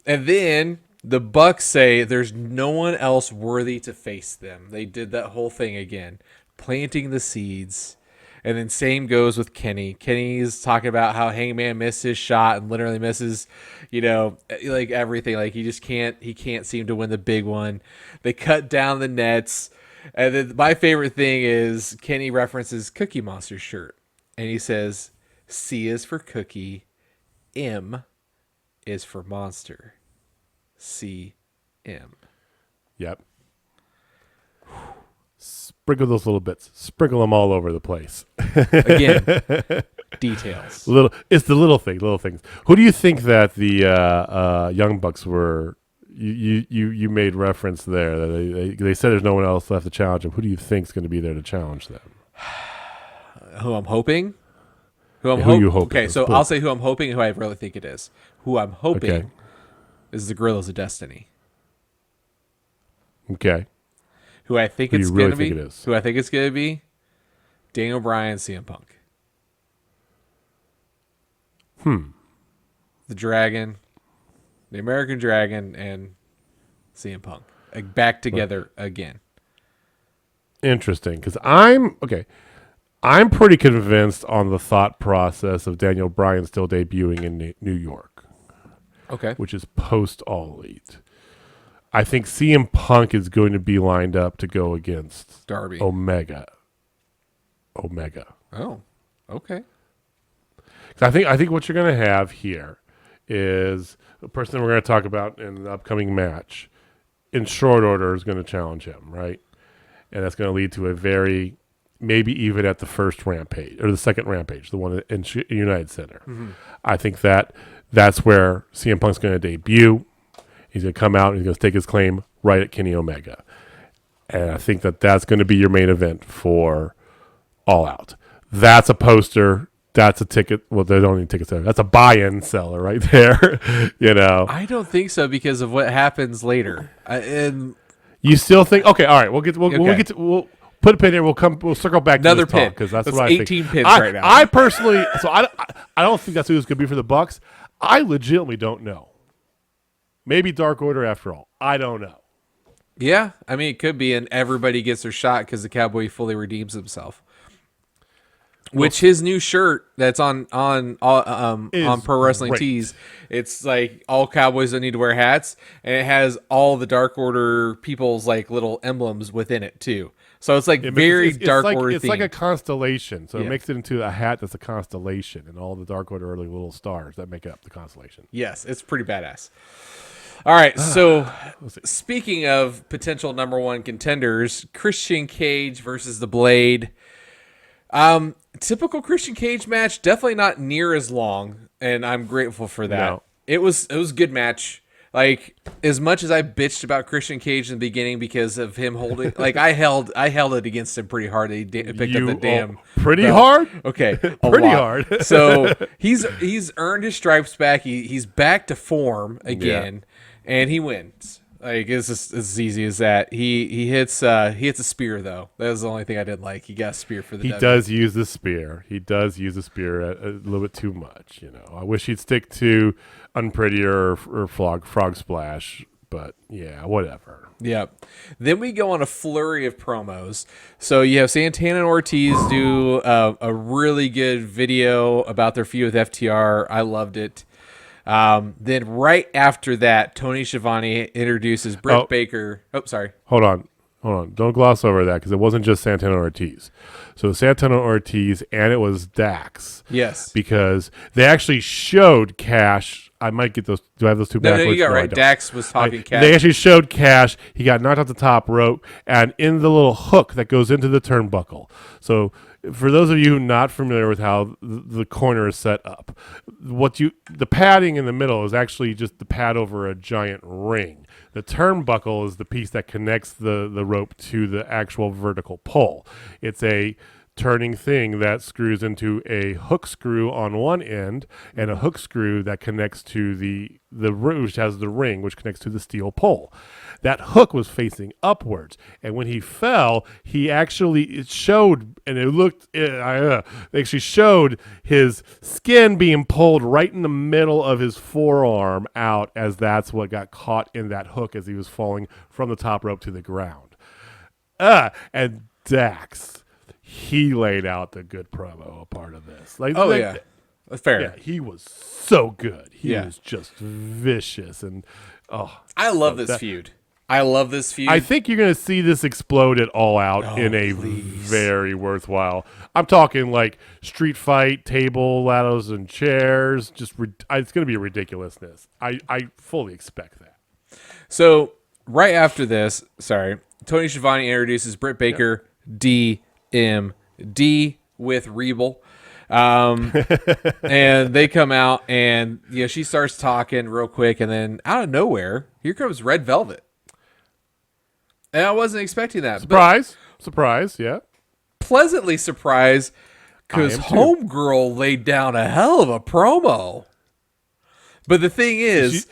Speaker 1: And then the Bucks say there's no one else worthy to face them. They did that whole thing again, planting the seeds. And then same goes with Kenny. Kenny's talking about how Hangman missed his shot and literally misses, like everything. Like he can't seem to win the big one. They cut down the nets. And then my favorite thing is Kenny references Cookie Monster shirt. And he says, C is for Cookie. M is for Monster. C-M.
Speaker 2: Yep. Sprinkle those little bits. Sprinkle them all over the place.
Speaker 1: Again, details.
Speaker 2: It's the little things. Who do you think that the Young Bucks were? You made reference there that they said there's no one else left to challenge them. Who do you think is going to be there to challenge them?
Speaker 1: Who I'm hoping.
Speaker 2: Who you hoping?
Speaker 1: Okay, so I'll say who I'm hoping and who I really think it is. Who I'm hoping is the Guerrillas of Destiny.
Speaker 2: Okay.
Speaker 1: Who I think it's going to be? Who I think it's going to be? Daniel Bryan, CM Punk. The Dragon, the American Dragon, and CM Punk back together again.
Speaker 2: Interesting, because I'm pretty convinced on the thought process of Daniel Bryan still debuting in New York.
Speaker 1: Okay.
Speaker 2: which is post All Elite. I think CM Punk is going to be lined up to go against
Speaker 1: Darby.
Speaker 2: Omega.
Speaker 1: Oh, okay.
Speaker 2: I think what you're going to have here is the person we're going to talk about in the upcoming match in short order is going to challenge him, right? And that's going to lead to a very, maybe even at the first Rampage or the second Rampage, the one in United Center.
Speaker 1: Mm-hmm.
Speaker 2: I think that's where CM Punk's going to debut. He's going to come out and he's going to stake his claim right at Kenny Omega. And I think that's going to be your main event for All Out. That's a poster. That's a ticket. Well, they don't need tickets there. That's a buy-in seller right there.
Speaker 1: I don't think so because of what happens later. And
Speaker 2: you still think? Okay, all right. We'll put a pin here. We'll circle back
Speaker 1: another
Speaker 2: to this
Speaker 1: pin
Speaker 2: because that's what
Speaker 1: 18
Speaker 2: I think.
Speaker 1: pins right now.
Speaker 2: I personally, I don't think that's who this could be for the Bucks. I legitimately don't know. Maybe Dark Order after all. I don't know.
Speaker 1: Yeah, I mean it could be, and everybody gets their shot because the Cowboy fully redeems himself. Which his new shirt that's on Pro Wrestling
Speaker 2: great.
Speaker 1: Tees, it's like all Cowboys don't need to wear hats, and it has all the Dark Order people's like little emblems within it too. So it's like Dark Order.
Speaker 2: It's like a constellation, so
Speaker 1: Yeah.
Speaker 2: it makes it into a hat that's a constellation, and all the Dark Order are like little stars that make up the constellation.
Speaker 1: Yes, it's pretty badass. All right, so speaking of potential number one contenders, Christian Cage versus the Blade. Typical Christian Cage match, definitely not near as long, and I'm grateful for that.
Speaker 2: No.
Speaker 1: It was a good match. Like, as much as I bitched about Christian Cage in the beginning because of him holding, like I held it against him pretty hard. He picked up the damn
Speaker 2: pretty
Speaker 1: belt.
Speaker 2: hard.
Speaker 1: Okay,
Speaker 2: Pretty hard.
Speaker 1: So he's earned his stripes back. He's back to form again, and he wins. Like it's just as easy as that. He hits a spear though. That was the only thing I didn't like. He got a spear for the.
Speaker 2: He
Speaker 1: W.
Speaker 2: does use the spear. He does use the spear a little bit too much. I wish he'd stick to Unprettier or frog splash. But yeah, whatever.
Speaker 1: Yep. Then we go on a flurry of promos. So you have Santana and Ortiz do a really good video about their feud with FTR. I loved it. Then right after that, Tony Schiavone introduces Britt Baker. Oh, sorry.
Speaker 2: Hold on. Don't gloss over that because it wasn't just Santana Ortiz. So Santana Ortiz and it was Dax.
Speaker 1: Yes.
Speaker 2: Because they actually showed Cash. I might get those. Do I have those two backwards?
Speaker 1: No, you got right. Dax was talking Cash.
Speaker 2: They actually showed Cash. He got knocked off the top rope and in the little hook that goes into the turnbuckle. So for those of you not familiar with how the corner is set up, the padding in the middle is actually just the pad over a giant ring. The turnbuckle is the piece that connects the rope to the actual vertical pole. It's a turning thing that screws into a hook screw on one end and a hook screw that connects to the which has the ring which connects to the steel pole. That hook was facing upwards, and when he fell, they actually showed his skin being pulled right in the middle of his forearm out, as that's what got caught in that hook as he was falling from the top rope to the ground. And Dax, he laid out the good promo a part of this.
Speaker 1: Yeah. Fair.
Speaker 2: Yeah, he was so good. He was just vicious, and
Speaker 1: I love this feud.
Speaker 2: I think you're going to see this explode it all out in a very worthwhile. I'm talking like street fight, table, ladders, and chairs. It's going to be a ridiculousness. I fully expect that.
Speaker 1: So right after this, Tony Schiavone introduces Britt Baker, DMD with Rebel. And they come out and she starts talking real quick, and then out of nowhere, here comes Red Velvet. And I wasn't expecting that.
Speaker 2: Surprise, yeah.
Speaker 1: Pleasantly surprised because Homegirl laid down a hell of a promo. But the thing is,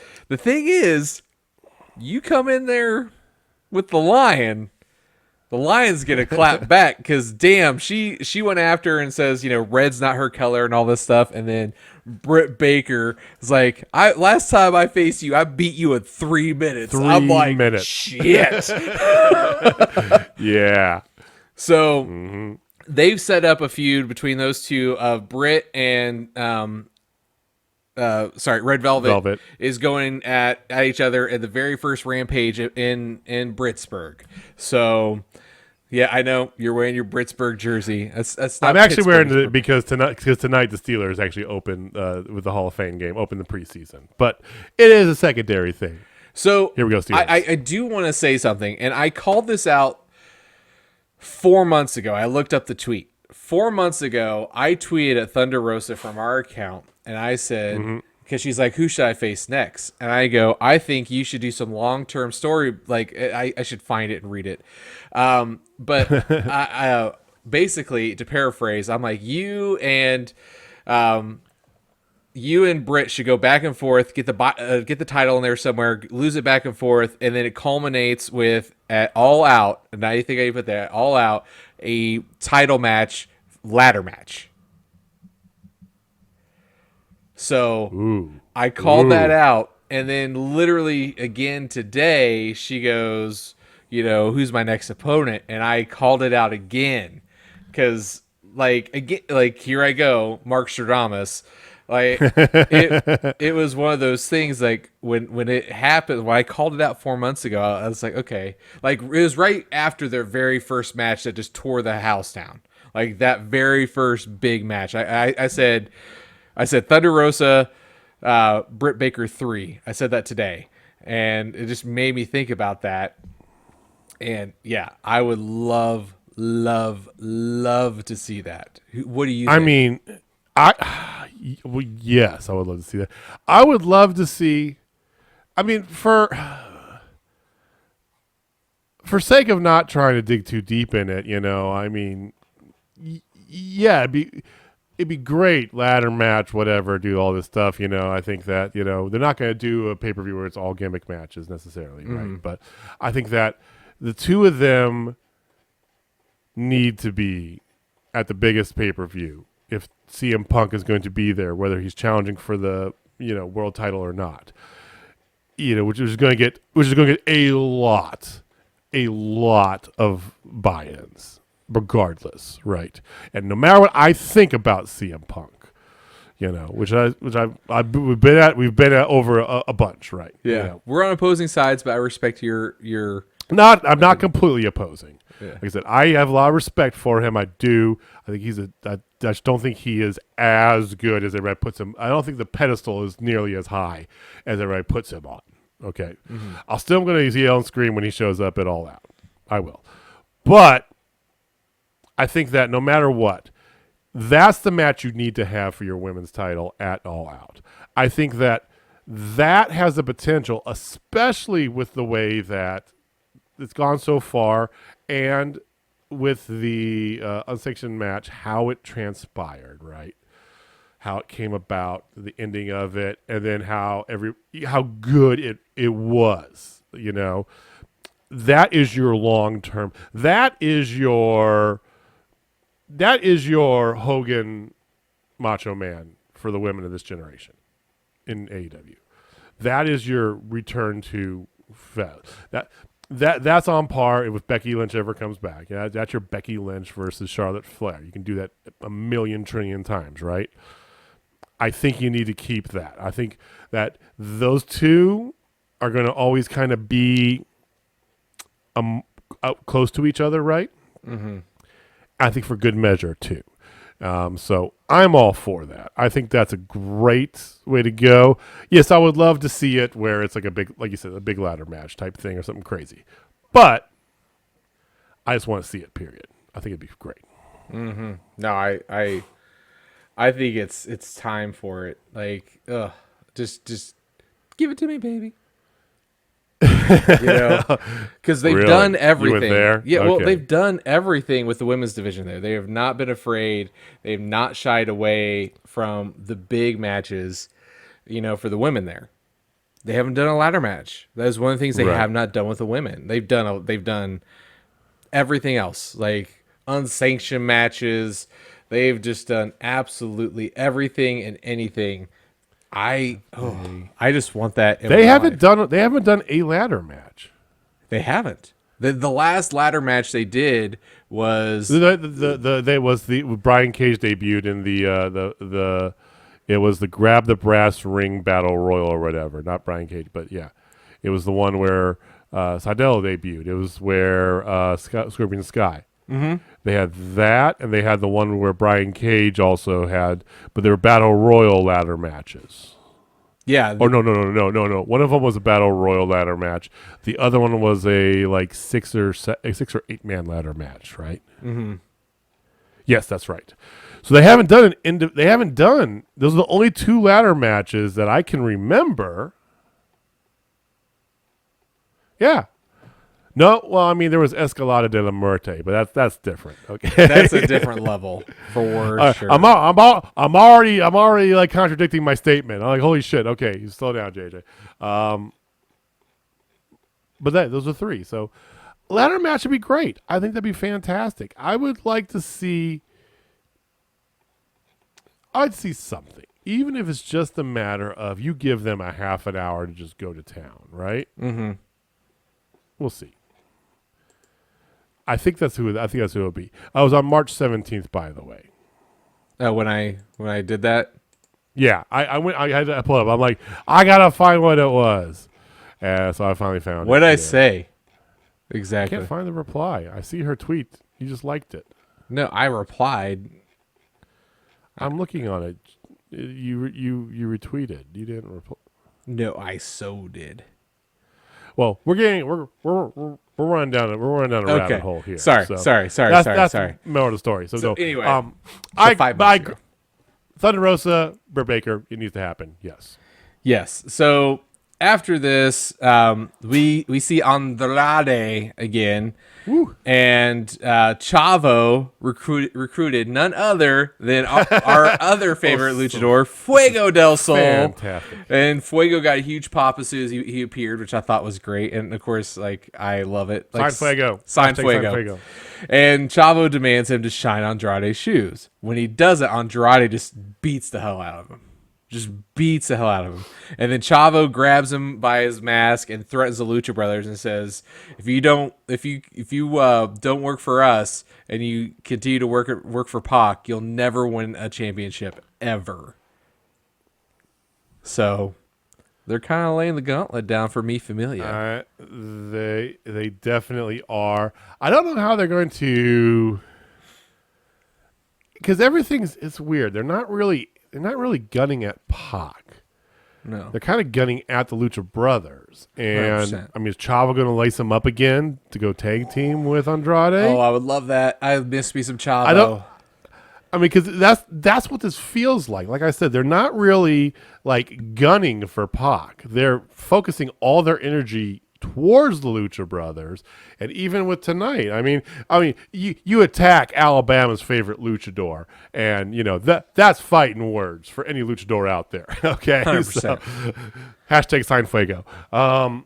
Speaker 1: you come in there with the Lion. The Lion's gonna clap back because damn, she went after her and says, red's not her color and all this stuff, and then Britt Baker is like, last time I faced you, I beat you in 3 minutes. I'm like, shit.
Speaker 2: Yeah.
Speaker 1: Red Velvet is going at each other at the very first Rampage in Britsburg. So, yeah, I know you're wearing your Britsburg jersey. That's not
Speaker 2: I'm actually wearing
Speaker 1: Pittsburgh's
Speaker 2: it because tonight the Steelers actually open with the Hall of Fame game, open the preseason. But it is a secondary thing.
Speaker 1: So
Speaker 2: here we go, Steelers.
Speaker 1: I do want to say something, and I called this out 4 months ago. I looked up the tweet. 4 months ago, I tweeted at Thunder Rosa from our account, and I said, because she's like, who should I face next? And I go, I think you should do some long-term story. Like, I should find it and read it. But I basically, to paraphrase, I'm like, you and Britt should go back and forth, get the title in there somewhere, lose it back and forth, and then it culminates with at All Out. And I think I put that All Out, a title match, ladder match. So I called that out, and then literally again today she goes, who's my next opponent? And I called it out again because here I go, Mark Stradamus. Like it was one of those things. Like when it happened, when I called it out 4 months ago, I was like, okay, like it was right after their very first match that just tore the house down. Like that very first big match, I said Thunder Rosa, Britt Baker 3. I said that today, and it just made me think about that. And yeah, I would love to see that. What do you think?
Speaker 2: I mean, yes, I would love to see that. I would love to see. I mean, for sake of not trying to dig too deep in it, I mean, yeah, it'd be great, ladder match, whatever, do all this stuff. I think that they're not going to do a pay-per-view where it's all gimmick matches necessarily, right? But I think that the two of them need to be at the biggest pay-per-view if CM Punk is going to be there, whether he's challenging for the world title or not. Which is going to get a lot of buy-ins, regardless, right? And no matter what I think about CM Punk, we've been at over a bunch, right?
Speaker 1: Yeah, we're on opposing sides, but I respect your.
Speaker 2: I'm not completely opposing.
Speaker 1: Yeah.
Speaker 2: Like I said, I have a lot of respect for him. I do. I think I just don't think he is as good as everybody puts him. I don't think the pedestal is nearly as high as everybody puts him on. Okay. I'll still going to yell and scream when he shows up at All Out. I will. But I think that no matter what, that's the match you need to have for your women's title at All Out. I think that has the potential, especially with the way that it's gone so far and with the unsanctioned match, how it transpired, right? How it came about, the ending of it, and then how good it was, That is your long term. That is your Hogan Macho Man for the women of this generation in AEW. That is your return to that's on par if Becky Lynch ever comes back. Yeah, that's your Becky Lynch versus Charlotte Flair. You can do that a million trillion times, right? I think you need to keep that. I think that those two are going to always kind of be close to each other, right? Mm-hmm. I think for good measure too. So I'm all for that. I think that's a great way to go. Yes, I would love to see it where it's like like you said, a big ladder match type thing or something crazy. But I just want to see it, period. I think it'd be great.
Speaker 1: Mm-hmm. No, I think it's time for it. Like, just give it to me, baby. Because they've done everything.
Speaker 2: You went there?
Speaker 1: Yeah,
Speaker 2: okay.
Speaker 1: Well, they've done everything with the women's division there. They have not been afraid. They've not shied away from the big matches, for the women there. They haven't done a ladder match. That is one of the things they have not done with the women. They've done everything else, like unsanctioned matches. They've just done absolutely everything and anything. I just want that.
Speaker 2: They haven't done a ladder match.
Speaker 1: They haven't. The last ladder match they did was
Speaker 2: Brian Cage debuted in It was the grab the brass ring battle royal or whatever. Not Brian Cage, but yeah. It was the one where Seidel debuted. It was where Scorpion Sky.
Speaker 1: Mm-hmm.
Speaker 2: They had that, and they had the one where Brian Cage also had, but they were battle royal ladder matches.
Speaker 1: Yeah.
Speaker 2: Or no. One of them was a battle royal ladder match. The other one was a like 6 or 8 man ladder match, right?
Speaker 1: Mm-hmm.
Speaker 2: Yes, that's right. So they haven't done those are the only 2 ladder matches that I can remember. Yeah. No, well, I mean there was Escalada de la Muerte, but that's different. Okay.
Speaker 1: That's a different level for sure.
Speaker 2: I'm already like contradicting my statement. I'm like, holy shit. Okay, you slow down, JJ. But those are 3. So ladder match would be great. I think that'd be fantastic. I'd see something, even if it's just a matter of you give them a half an hour to just go to town, right?
Speaker 1: Mm-hmm.
Speaker 2: We'll see. I think that's who it'll be. I was on March 17th, by the way.
Speaker 1: When I did that.
Speaker 2: Yeah, I went. I had to pull it up. I'm like, I gotta find what it was. So I finally found it.
Speaker 1: What did I say? Exactly.
Speaker 2: I can't find the reply. I see her tweet. You just liked it.
Speaker 1: No, I replied.
Speaker 2: I'm looking on it. You retweeted. You didn't reply.
Speaker 1: No, I so did.
Speaker 2: Well, we're running down a rabbit hole here.
Speaker 1: Sorry.
Speaker 2: That's
Speaker 1: The
Speaker 2: more of the story. So
Speaker 1: anyway,
Speaker 2: 5 months ago. Thunder Rosa, Britt Baker, it needs to happen.
Speaker 1: Yes. So after this, we see Andrade again.
Speaker 2: Woo.
Speaker 1: And Chavo recruited none other than our other favorite luchador, Fuego del Sol.
Speaker 2: Fantastic.
Speaker 1: And Fuego got a huge pop as soon as he appeared, which I thought was great. And of course, like, I love it. Like,
Speaker 2: Sign Fuego.
Speaker 1: And Chavo demands him to shine Andrade's shoes. When he does it, Andrade just beats the hell out of him. And then Chavo grabs him by his mask and threatens the Lucha Brothers and says, if you don't work for us and you continue to work for Pac, you'll never win a championship ever. So they're kind of laying the gauntlet down for Mi Familia.
Speaker 2: They definitely are. I don't know how they're going to, because it's weird. They're not really gunning at Pac.
Speaker 1: No.
Speaker 2: They're kind of gunning at the Lucha Brothers. And
Speaker 1: 100%.
Speaker 2: I mean, is Chavo going to lace him up again to go tag team with Andrade?
Speaker 1: Oh, I would love that. I miss me some Chavo.
Speaker 2: Because that's what this feels like. Like I said, they're not really like gunning for Pac. They're focusing all their energy towards the Lucha Brothers. And even with tonight, I mean, you attack Alabama's favorite luchador, and you know that's fighting words for any luchador out there. Okay,
Speaker 1: 100%.
Speaker 2: So, hashtag sign Fuego. I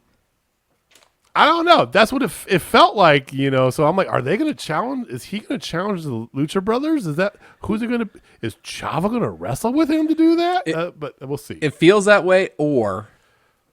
Speaker 2: don't know. That's what it felt like, you know. So I'm like, are they going to challenge? Is he going to challenge the Lucha Brothers? Is Chavo going to wrestle with him to do that? But we'll see.
Speaker 1: It feels that way, or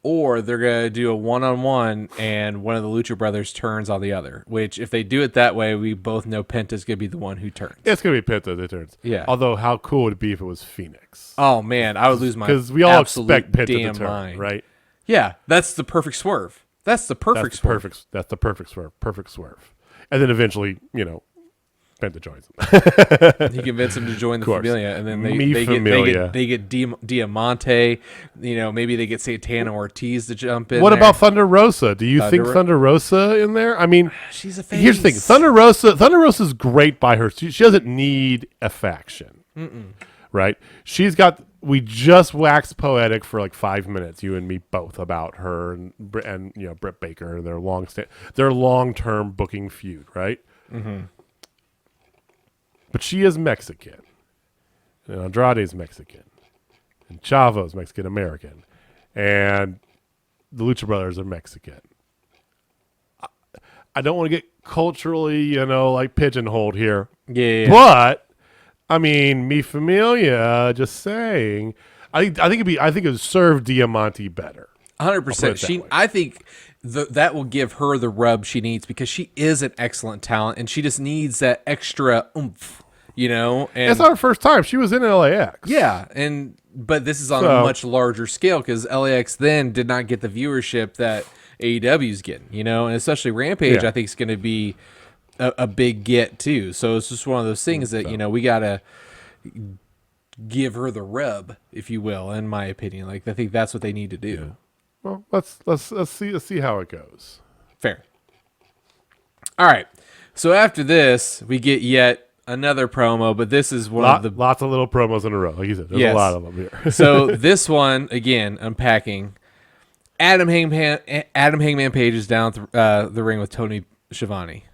Speaker 1: they're going to do a one-on-one and one of the Lucha Brothers turns on the other, which if they do it that way, we both know Penta's going to be the one who turns.
Speaker 2: It's going to be Penta that turns.
Speaker 1: Yeah.
Speaker 2: Although how cool would it be if it was Phoenix?
Speaker 1: Oh, man. I would lose my
Speaker 2: because we all
Speaker 1: absolute
Speaker 2: expect Penta
Speaker 1: damn
Speaker 2: to turn,
Speaker 1: mind.
Speaker 2: right?
Speaker 1: Yeah. That's the perfect swerve. That's the perfect swerve.
Speaker 2: That's the perfect swerve. Perfect swerve. And then eventually, you know, Penta joins him.
Speaker 1: He convinced him to join the
Speaker 2: course.
Speaker 1: Familia, and then they get Diamante. You know, maybe they get Santana Ortiz to jump in.
Speaker 2: What about Thunder Rosa? Do you think Thunder Rosa in there? I mean,
Speaker 1: she's a face.
Speaker 2: Here's the thing: Thunder Rosa's great by her. She doesn't need a faction, right? We just waxed poetic for like 5 minutes, you and me both, about her and you know Britt Baker and their long-term booking feud, right?
Speaker 1: Mm-hmm.
Speaker 2: But she is Mexican, and Andrade's Mexican, and Chavo's Mexican American, and the Lucha Brothers are Mexican. I don't want to get culturally, you know, like pigeonholed here, but. I mean, Mi Familia. Just saying. I think it would serve Diamante better.
Speaker 1: 100%. I think that will give her the rub she needs because she is an excellent talent and she just needs that extra oomph, you know. And
Speaker 2: it's not her first time. She was in LAX.
Speaker 1: Yeah, and But this is on a much larger scale because LAX then did not get the viewership that AEW is getting, and especially Rampage, I think is going to be a big get too. So it's just one of those things that, we got to give her the rub, if you will, in my opinion. Like, I think that's what they need to do.
Speaker 2: Yeah. Well, let's see how it goes.
Speaker 1: Fair. All right. So after this, we get yet another promo, but this is
Speaker 2: lots of little promos in a row. Like you said, there's a lot of them here.
Speaker 1: So this one, again, unpacking. Adam Hangman Page is down the ring with Tony Schiavone.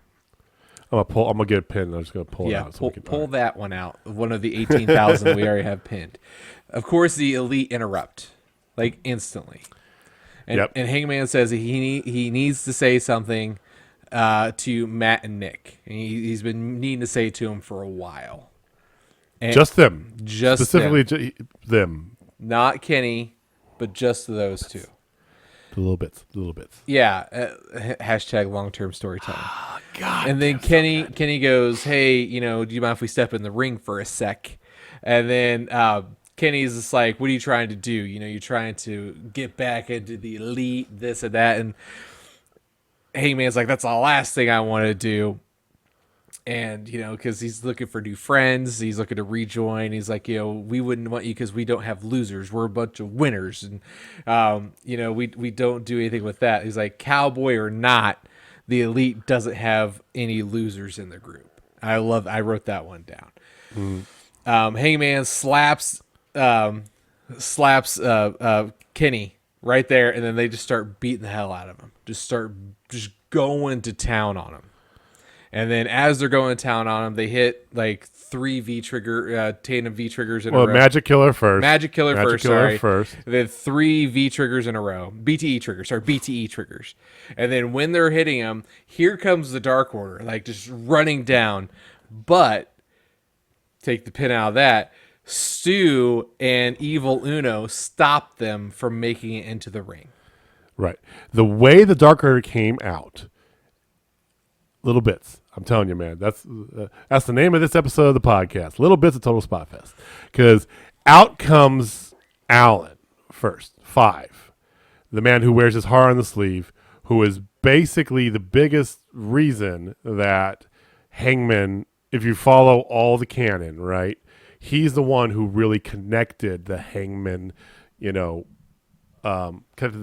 Speaker 2: I'm gonna get a pin. I'm just gonna pull it out.
Speaker 1: So pull that one out. One of the 18,000 we already have pinned. Of course, the Elite interrupt like instantly, and Hangman says he needs to say something to Matt and Nick. And he's been needing to say to him for a while. And
Speaker 2: just them.
Speaker 1: Just
Speaker 2: specifically
Speaker 1: them. Not Kenny, but just those two.
Speaker 2: The little bits.
Speaker 1: Yeah. Hashtag long-term storytelling.
Speaker 2: Oh, God.
Speaker 1: And then Kenny goes, hey, do you mind if we step in the ring for a sec? And then Kenny's just like, what are you trying to do? You're trying to get back into the Elite, this and that. And Hangman's like, that's the last thing I want to do. And, because he's looking for new friends. He's looking to rejoin. He's like, we wouldn't want you because we don't have losers. We're a bunch of winners. And, we don't do anything with that. He's like, cowboy or not, the Elite doesn't have any losers in the group. I wrote that one down. Hangman slaps Kenny right there, and then they just start beating the hell out of him. Just going to town on him. And then as they're going to town on him, they hit like 3 tandem V triggers in a row.
Speaker 2: Magic Killer first.
Speaker 1: Magic Killer first. Then 3 V triggers in a row. BTE triggers. And then when they're hitting him, here comes the Dark Order, like just running down. But take the pin out of that. Stu and Evil Uno stopped them from making it into the ring.
Speaker 2: Right. The way the Dark Order came out, little bits. I'm telling you, man. That's the name of this episode of the podcast. Little bits of Total Spotfest. Because out comes Alan first. 5. The man who wears his heart on the sleeve, who is basically the biggest reason that Hangman, if you follow all the canon, right? He's the one who really connected the Hangman, connected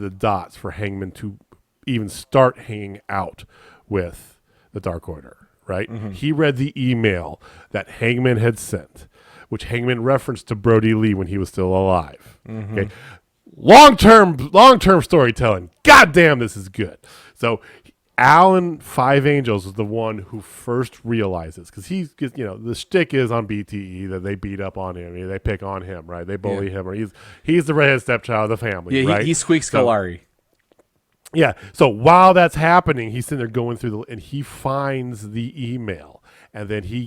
Speaker 2: the dots for Hangman to even start hanging out with the Dark Order, right? Mm-hmm. He read the email that Hangman had sent, which Hangman referenced to Brody Lee when he was still alive. Mm-hmm. Okay, long-term storytelling. God damn, this is good. So Alan Five Angels is the one who first realizes, because the shtick is on BTE that they beat up on him, they pick on him, right? They bully him, or he's the redhead stepchild of the family, right?
Speaker 1: He squeaks Kalari.
Speaker 2: Yeah. So while that's happening, he's sitting there going through and he finds the email, and then he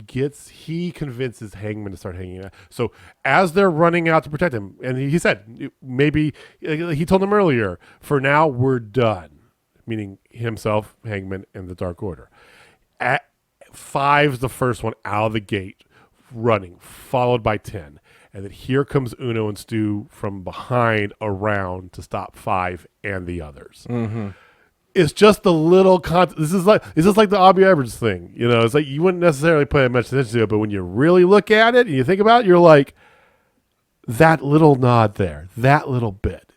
Speaker 2: convinces Hangman to start hanging out. So as they're running out to protect him, and he said, maybe he told them earlier, for now we're done, meaning himself, Hangman, and the Dark Order. 5's the first one out of the gate running, followed by 10. And then here comes Uno and Stu from behind around to stop 5 and the others. Mm-hmm. It's just the little this is like the Aubrey Edwards thing. It's like you wouldn't necessarily pay much attention to it, but when you really look at it and you think about it, you're like, that little nod there, that little bit.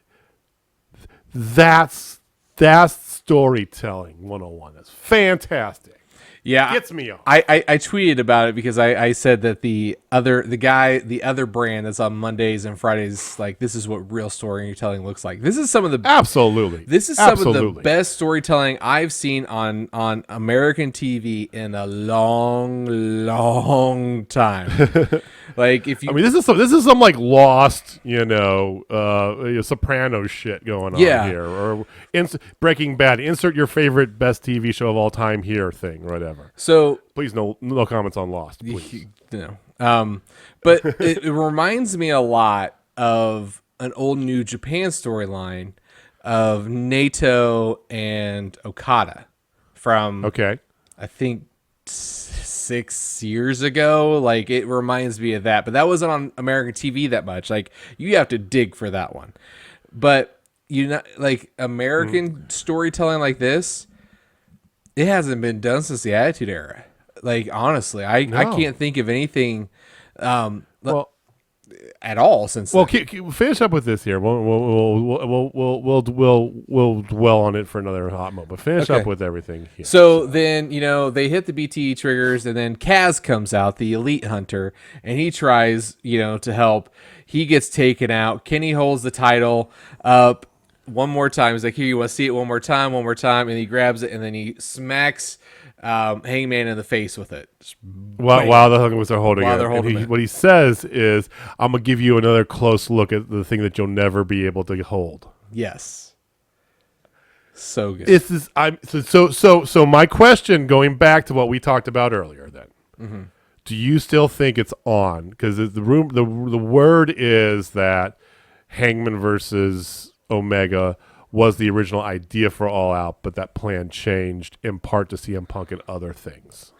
Speaker 2: That's storytelling 101. That's fantastic.
Speaker 1: Yeah,
Speaker 2: gets me off.
Speaker 1: I tweeted about it because I said that the other brand that's on Mondays and Fridays, like, this is what real storytelling looks like. This is some of the This is some of the best storytelling I've seen on American TV in a long time. Like, if you,
Speaker 2: this is some like Lost, Sopranos shit going on here, or Breaking Bad. Insert your favorite best TV show of all time here thing, or whatever.
Speaker 1: So
Speaker 2: please, no comments on Lost, please.
Speaker 1: But it reminds me a lot of an old New Japan storyline of Naito and Okada from, I think, 6 years ago. Like, it reminds me of that, but that wasn't on American TV that much. Like, you have to dig for that one. But like American storytelling like this, it hasn't been done since the Attitude Era. Like, honestly, I can't think of anything at all since.
Speaker 2: Well, finish up with this here. We'll dwell on it for another hot moment. But finish up with everything here.
Speaker 1: So then, they hit the BTE triggers, and then Kaz comes out, the Elite Hunter, and he tries, to help. He gets taken out. Kenny holds the title up one more time. He's like, "Here, you want to see it one more time," and he grabs it, and then he smacks Hangman in the face with it.
Speaker 2: While the Huggins are holding
Speaker 1: it.
Speaker 2: What he says is, "I'm gonna give you another close look at the thing that you'll never be able to hold."
Speaker 1: Yes, so good.
Speaker 2: So my question, going back to what we talked about earlier, then, do you still think it's on? Because the word is that Hangman versus Omega was the original idea for All Out, but that plan changed in part to CM Punk and other things.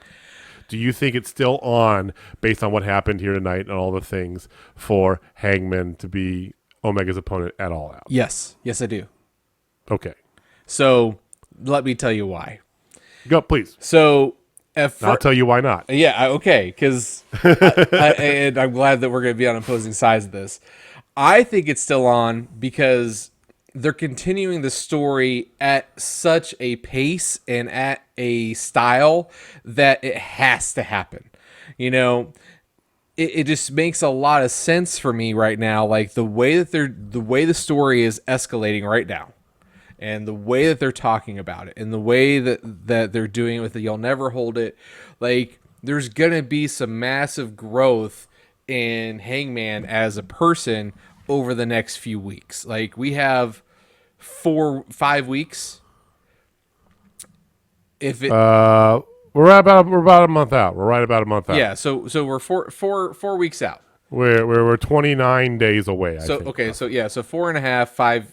Speaker 2: Do you think it's still on, based on what happened here tonight and all the things, for Hangman to be Omega's opponent at All Out?
Speaker 1: Yes, I do.
Speaker 2: Okay.
Speaker 1: So let me tell you why.
Speaker 2: Go, please.
Speaker 1: So
Speaker 2: I'll tell you why not.
Speaker 1: Yeah, okay, because and I'm glad that we're going to be on opposing sides of this. I think it's still on because they're continuing the story at such a pace and at a style that it has to happen. It just makes a lot of sense for me right now. Like the way the story is escalating right now, and the way that they're talking about it, and the way that they're doing it with the "You'll Never Hold It," like there's gonna be some massive growth in Hangman as a person over the next few weeks. Like we have 4-5 weeks.
Speaker 2: We're about a month out. We're right about a month out.
Speaker 1: Yeah, so we're four weeks out.
Speaker 2: We're 29 days away. I think.
Speaker 1: Okay, so 4.5,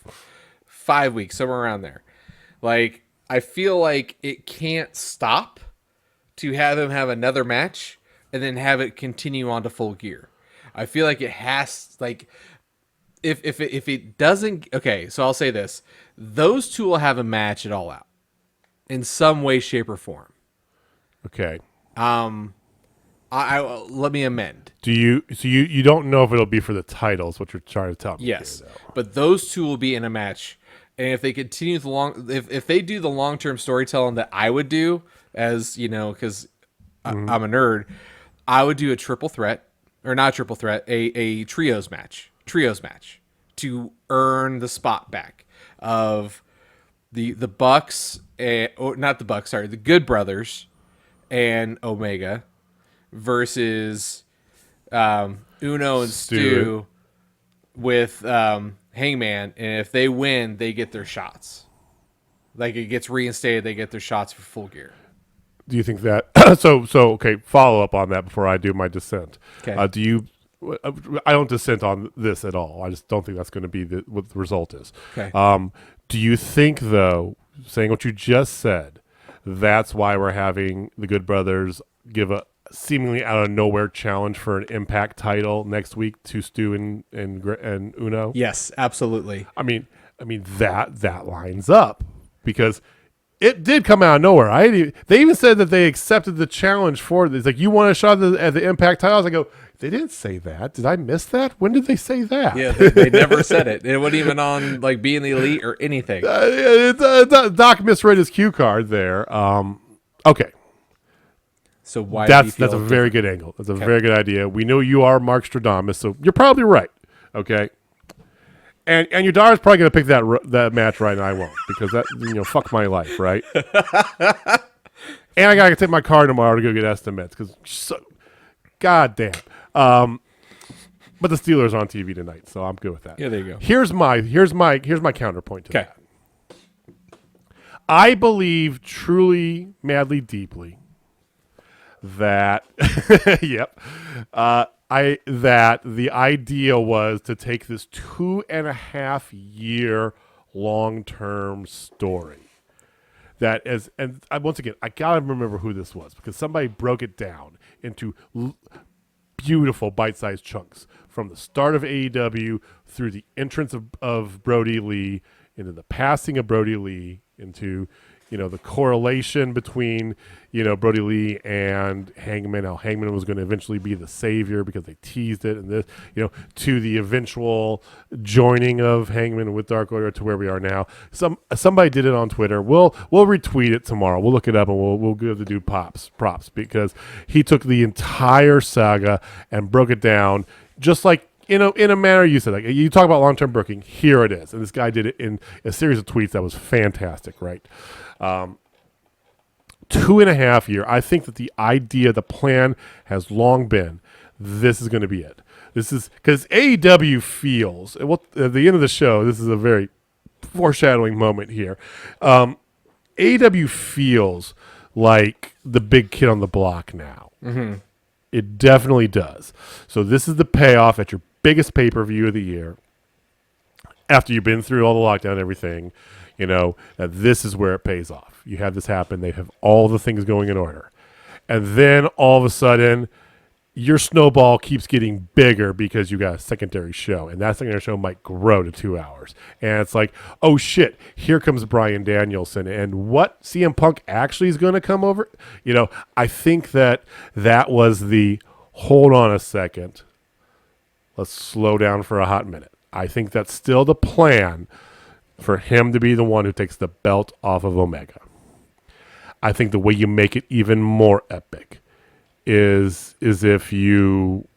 Speaker 1: 5 weeks, somewhere around there. Like I feel like it can't stop to have him have another match and then have it continue on to Full Gear. I feel like it has, like, if it doesn't, okay, so I'll say this: those two will have a match at All Out in some way, shape, or form.
Speaker 2: Okay.
Speaker 1: I let me amend.
Speaker 2: Do you? So you don't know if it'll be for the titles? What you're trying to tell me?
Speaker 1: Yes, here, but those two will be in a match, and if they continue if they do the long-term storytelling that I would do, as because I'm a nerd, I would do a triple threat, or not triple threat, a trios match to earn the spot back of the Bucks, or not the Bucks, sorry, the Good Brothers and Omega versus Uno and Stu with Hangman, and if they win, they get their shots. Like it gets reinstated, they get their shots for Full Gear.
Speaker 2: Do you think that? so okay. Follow up on that before I do my dissent.
Speaker 1: Okay.
Speaker 2: Do you? I don't dissent on this at all. I just don't think that's going to be what the result is.
Speaker 1: Okay.
Speaker 2: Do you think, though, saying what you just said, that's why we're having the Good Brothers give a seemingly out of nowhere challenge for an Impact title next week to Stu and Uno?
Speaker 1: Yes, absolutely.
Speaker 2: I mean that lines up because it did come out of nowhere. They even said that they accepted the challenge for it. It's like, you want a shot at the Impact titles? I go, they didn't say that. Did I miss that? When did they say that?
Speaker 1: Yeah, they never said it. It wasn't even on like being the Elite or anything.
Speaker 2: Doc misread his cue card there. Okay.
Speaker 1: So why?
Speaker 2: That's a very good angle. That's a very good idea. We know you are Mark Stradamus, so you're probably right. Okay. And your daughter's probably going to pick that match right, and I won't, because that fuck my life, right? And I got to take my car tomorrow to go get estimates because, goddamn. But the Steelers are on TV tonight, so I'm good with that.
Speaker 1: Yeah, there you go.
Speaker 2: Here's my counterpoint to that. I believe truly, madly, deeply that that the idea was to take this 2.5 year long-term story that once again, I gotta remember who this was because somebody broke it down into beautiful bite-sized chunks from the start of AEW through the entrance of Brody Lee into the passing of Brody Lee into the correlation between Brody Lee and Hangman. How Hangman was going to eventually be the savior because they teased it, and this to the eventual joining of Hangman with Dark Order to where we are now. Somebody did it on Twitter. We'll retweet it tomorrow. We'll look it up and we'll give the dude props because he took the entire saga and broke it down just like in a manner you said. Like you talk about long-term booking, here it is, and this guy did it in a series of tweets that was fantastic, right? 2.5 years. I think that the idea, the plan has long been, this is going to be it. This is because AEW feels, at the end of the show, this is a very foreshadowing moment here. AEW feels like the big kid on the block now. Mm-hmm. It definitely does. So this is the payoff at your biggest pay-per-view of the year. After you've been through all the lockdown and everything, that this is where it pays off. You have this happen. They have all the things going in order. And then all of a sudden, your snowball keeps getting bigger because you got a secondary show. And that secondary show might grow to 2 hours. And it's like, oh, shit, here comes Bryan Danielson. And what CM Punk actually is going to come over? I think that was the, hold on a second. Let's slow down for a hot minute. I think that's still the plan for him to be the one who takes the belt off of Omega. I think the way you make it even more epic is if you,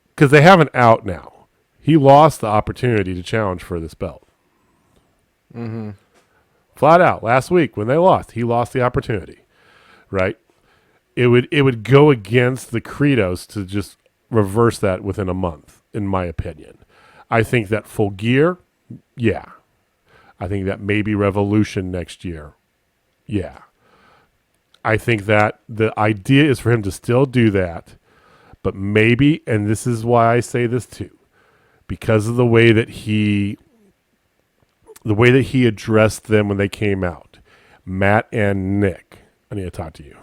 Speaker 2: because they have an out now. He lost the opportunity to challenge for this belt. Mm-hmm. Flat out, last week when they lost, he lost the opportunity, right? It would go against the credos to just reverse that within a month, in my opinion. I think that Full Gear, yeah. I think that maybe Revolution next year, yeah. I think that the idea is for him to still do that, but maybe, and this is why I say this too, because of the way that he addressed them when they came out, Matt and Nick, I need to talk to you.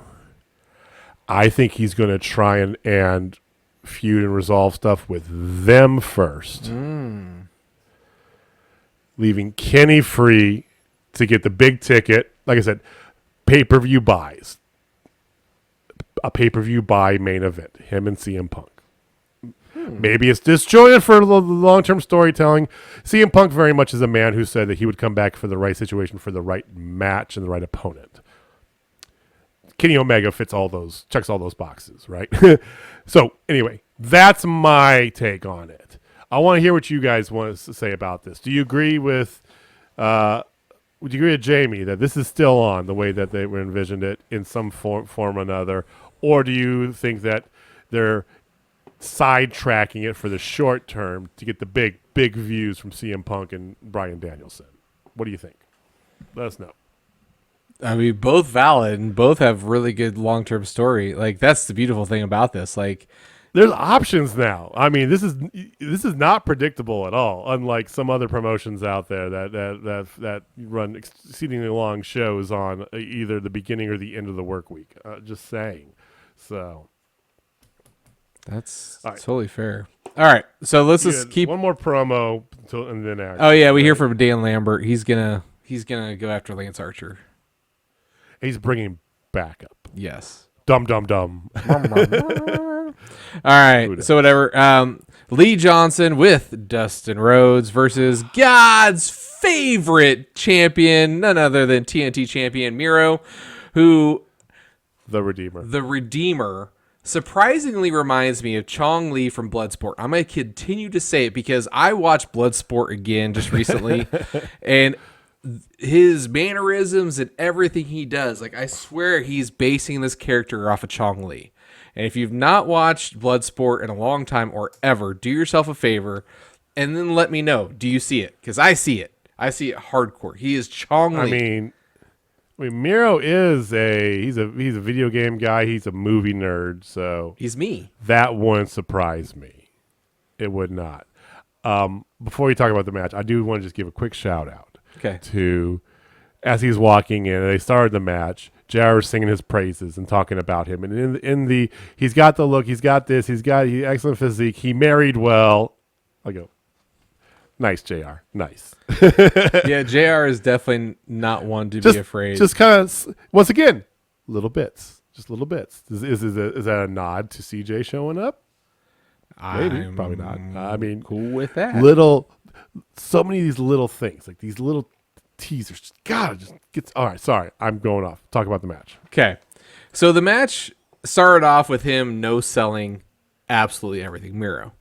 Speaker 2: I think he's going to try and feud and resolve stuff with them first. Leaving Kenny free to get the big ticket. Like I said, pay-per-view buys. A pay-per-view buy main event. Him and CM Punk. Maybe it's disjointed for long-term storytelling. CM Punk very much is a man who said that he would come back for the right situation, for the right match, and the right opponent. Kenny Omega checks all those boxes, right? So anyway, that's my take on it. I want to hear what you guys want to say about this. Do you agree with? Would you agree with Jamie that this is still on the way that they were envisioned it in some form or another, or do you think that they're sidetracking it for the short term to get the big views from CM Punk and Bryan Danielson? What do you think? Let us know.
Speaker 1: I mean, both valid and both have really good long-term story. Like, that's the beautiful thing about this. Like,
Speaker 2: there's options now. I mean, this is not predictable at all. Unlike some other promotions out there that run exceedingly long shows on either the beginning or the end of the work week. Just saying. So
Speaker 1: that's totally fair. All right, so let's just keep
Speaker 2: one more promo and then action.
Speaker 1: Oh yeah, we hear from Dan Lambert. He's gonna go after Lance Archer.
Speaker 2: He's bringing backup.
Speaker 1: Yes.
Speaker 2: Dum.
Speaker 1: All right, so whatever. Lee Johnson with Dustin Rhodes versus God's favorite champion, none other than TNT champion Miro, who
Speaker 2: the Redeemer
Speaker 1: surprisingly reminds me of Chong Li from Bloodsport. I'm going to continue to say it because I watched Bloodsport again just recently, and his mannerisms and everything he does, like I swear he's basing this character off of Chong Li. And if you've not watched Bloodsport in a long time or ever, do yourself a favor and then let me know. Do you see it? Because I see it. I see it hardcore. He is Chong Li.
Speaker 2: I mean, Miro is he's a video game guy. He's a movie nerd. So
Speaker 1: he's me.
Speaker 2: That wouldn't surprise me. It would not. Before you talk about the match, I do want to just give a quick shout out to as he's walking in, and they started the match. JR was singing his praises and talking about him, and he's got the look, he's got this, he's got excellent physique, he married well. I go, nice, JR, nice.
Speaker 1: Yeah, JR is definitely not one to be afraid.
Speaker 2: Just kind of, once again, little bits, just little bits. Is that a nod to CJ showing up? Maybe, probably not. I mean,
Speaker 1: cool with that.
Speaker 2: So many of these little things, like these little teasers, just gets. All right, sorry, I'm going off. Talk about the match.
Speaker 1: Okay, so the match started off with him no-selling absolutely everything. Miro,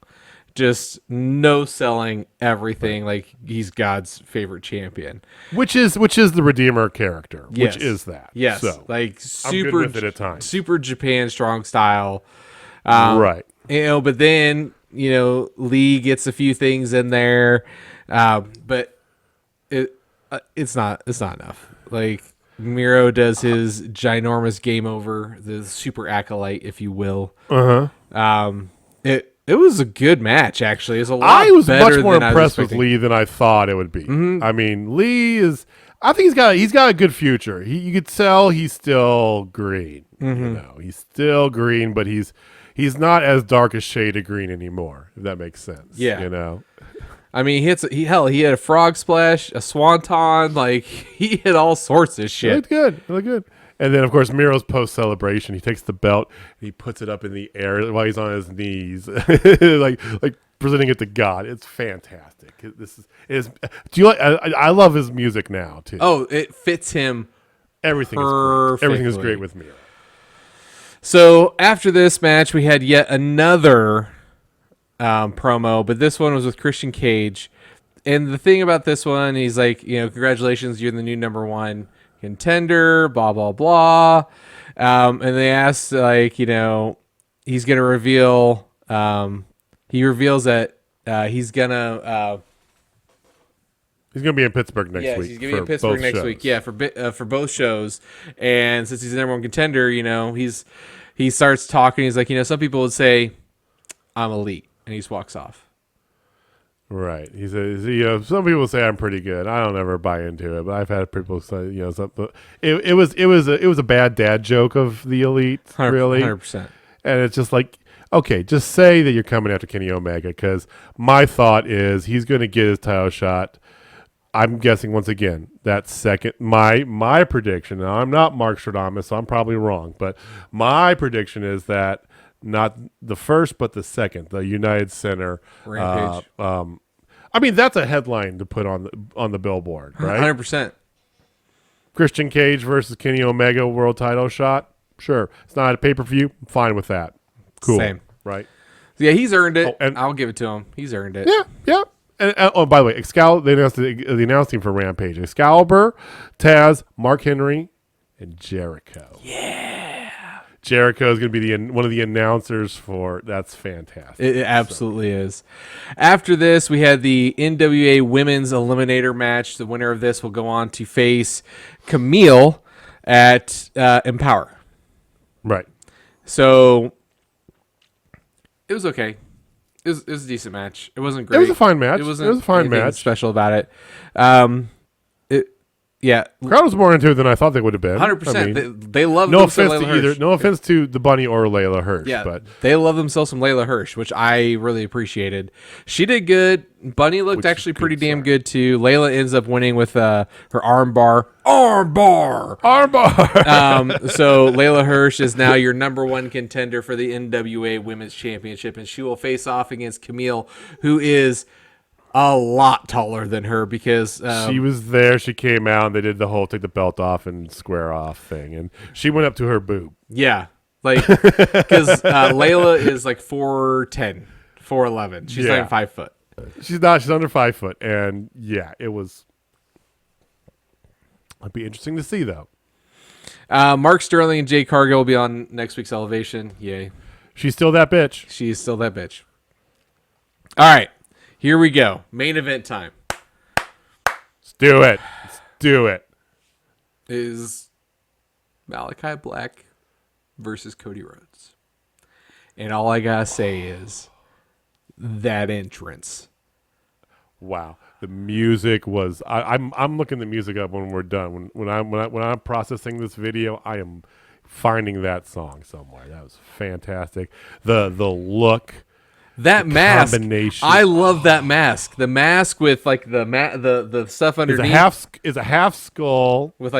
Speaker 1: just no-selling everything, like he's God's favorite champion,
Speaker 2: which is the Redeemer character.
Speaker 1: Yes.
Speaker 2: Which is that?
Speaker 1: Yes,
Speaker 2: so,
Speaker 1: like
Speaker 2: I'm good with it at times.
Speaker 1: Super Japan strong style,
Speaker 2: right?
Speaker 1: But then Lee gets a few things in there, but it's not enough. Like Miro does his ginormous game over, the super acolyte, if you will. It was a good match, actually. It was a lot.
Speaker 2: I was
Speaker 1: better
Speaker 2: much more
Speaker 1: than
Speaker 2: impressed with Lee than I thought it would be.
Speaker 1: Mm-hmm.
Speaker 2: I mean, Lee is. I think he's got a good future. You could tell he's still green. He's still green, but he's not as dark a shade of green anymore. If that makes sense.
Speaker 1: Yeah. I mean, he had a frog splash, a swanton, like he hit all sorts of shit.
Speaker 2: It looked good. And then, of course, Miro's post-celebration, he takes the belt and he puts it up in the air while he's on his knees, like presenting it to God. It's fantastic. Do you like? I love his music now too.
Speaker 1: Oh, it fits him.
Speaker 2: Everything is great. Everything is great with Miro.
Speaker 1: So after this match, we had yet another promo, but this one was with Christian Cage. And the thing about this one, he's like, congratulations, you're the new number one contender, blah, blah, blah. And they asked, like, he's going to reveal, he reveals that he's going to
Speaker 2: be in Pittsburgh next week.
Speaker 1: Yes, he's going to be in Pittsburgh next week. Yeah, for both shows. And since he's the number one contender, he starts talking. He's like, some people would say I'm elite, and he just walks off.
Speaker 2: Right. He says, some people say I'm pretty good. I don't ever buy into it, but I've had people say, something. It was a bad dad joke of the elite, really.
Speaker 1: 100%.
Speaker 2: And it's just like, okay, just say that you're coming after Kenny Omega, because my thought is he's going to get his title shot. I'm guessing once again that second. My prediction. Now I'm not Mark Stradamus, so I'm probably wrong, but my prediction is that not the first, but the second, the United Center
Speaker 1: Rampage.
Speaker 2: I mean, that's a headline to put on the billboard, right?
Speaker 1: 100%.
Speaker 2: Christian Cage versus Kenny Omega world title shot. Sure, it's not a pay-per-view. I'm fine with that. Cool.
Speaker 1: Same.
Speaker 2: Right.
Speaker 1: So yeah, he's earned it.
Speaker 2: Oh, and
Speaker 1: I'll give it to him. He's earned it.
Speaker 2: Yeah. And by the way, Excalibur, they announced the announced team for Rampage: Excalibur, Taz, Mark Henry, and Jericho.
Speaker 1: Yeah.
Speaker 2: Jericho is going to be one of the announcers for. That's fantastic.
Speaker 1: It absolutely is. After this, we had the NWA Women's Eliminator match. The winner of this will go on to face Camille at Empower.
Speaker 2: Right.
Speaker 1: So it was okay. It was a decent match. It wasn't great.
Speaker 2: It was a fine match.
Speaker 1: It was
Speaker 2: a fine match.
Speaker 1: Special about it. Yeah.
Speaker 2: Crowd was more into it than I thought they would have been.
Speaker 1: 100%.
Speaker 2: I mean,
Speaker 1: they love
Speaker 2: no
Speaker 1: themselves
Speaker 2: offense
Speaker 1: some
Speaker 2: to
Speaker 1: Layla Hirsch.
Speaker 2: no offense to the Bunny or Layla Hirsch.
Speaker 1: Yeah,
Speaker 2: but
Speaker 1: they love themselves some Layla Hirsch, which I really appreciated. She did good. Bunny looked actually pretty damn good too. Layla ends up winning with her armbar. So Layla Hirsch is now your number one contender for the NWA Women's Championship, and she will face off against Camille, who is a lot taller than her, because
Speaker 2: she was there. She came out and they did the whole take the belt off and square off thing, and she went up to her boob.
Speaker 1: Yeah, like because Layla is like 4'10", 4'11". She's not even 5 foot.
Speaker 2: She's not. She's under 5 foot, and yeah, it was. It'd be interesting to see though.
Speaker 1: Mark Sterling and Jay Cargill will be on next week's Elevation. Yay!
Speaker 2: She's still that bitch.
Speaker 1: She's still that bitch. All right. Here we go. Main event time.
Speaker 2: Let's do it.
Speaker 1: Is Malakai Black versus Cody Rhodes. And all I gotta say is that entrance.
Speaker 2: Wow. The music was. I'm looking the music up when we're done. When I'm processing this video, I am finding that song somewhere. That was fantastic. The look.
Speaker 1: That mask, combination. I love that mask. The mask with like the stuff underneath
Speaker 2: is a half skull
Speaker 1: with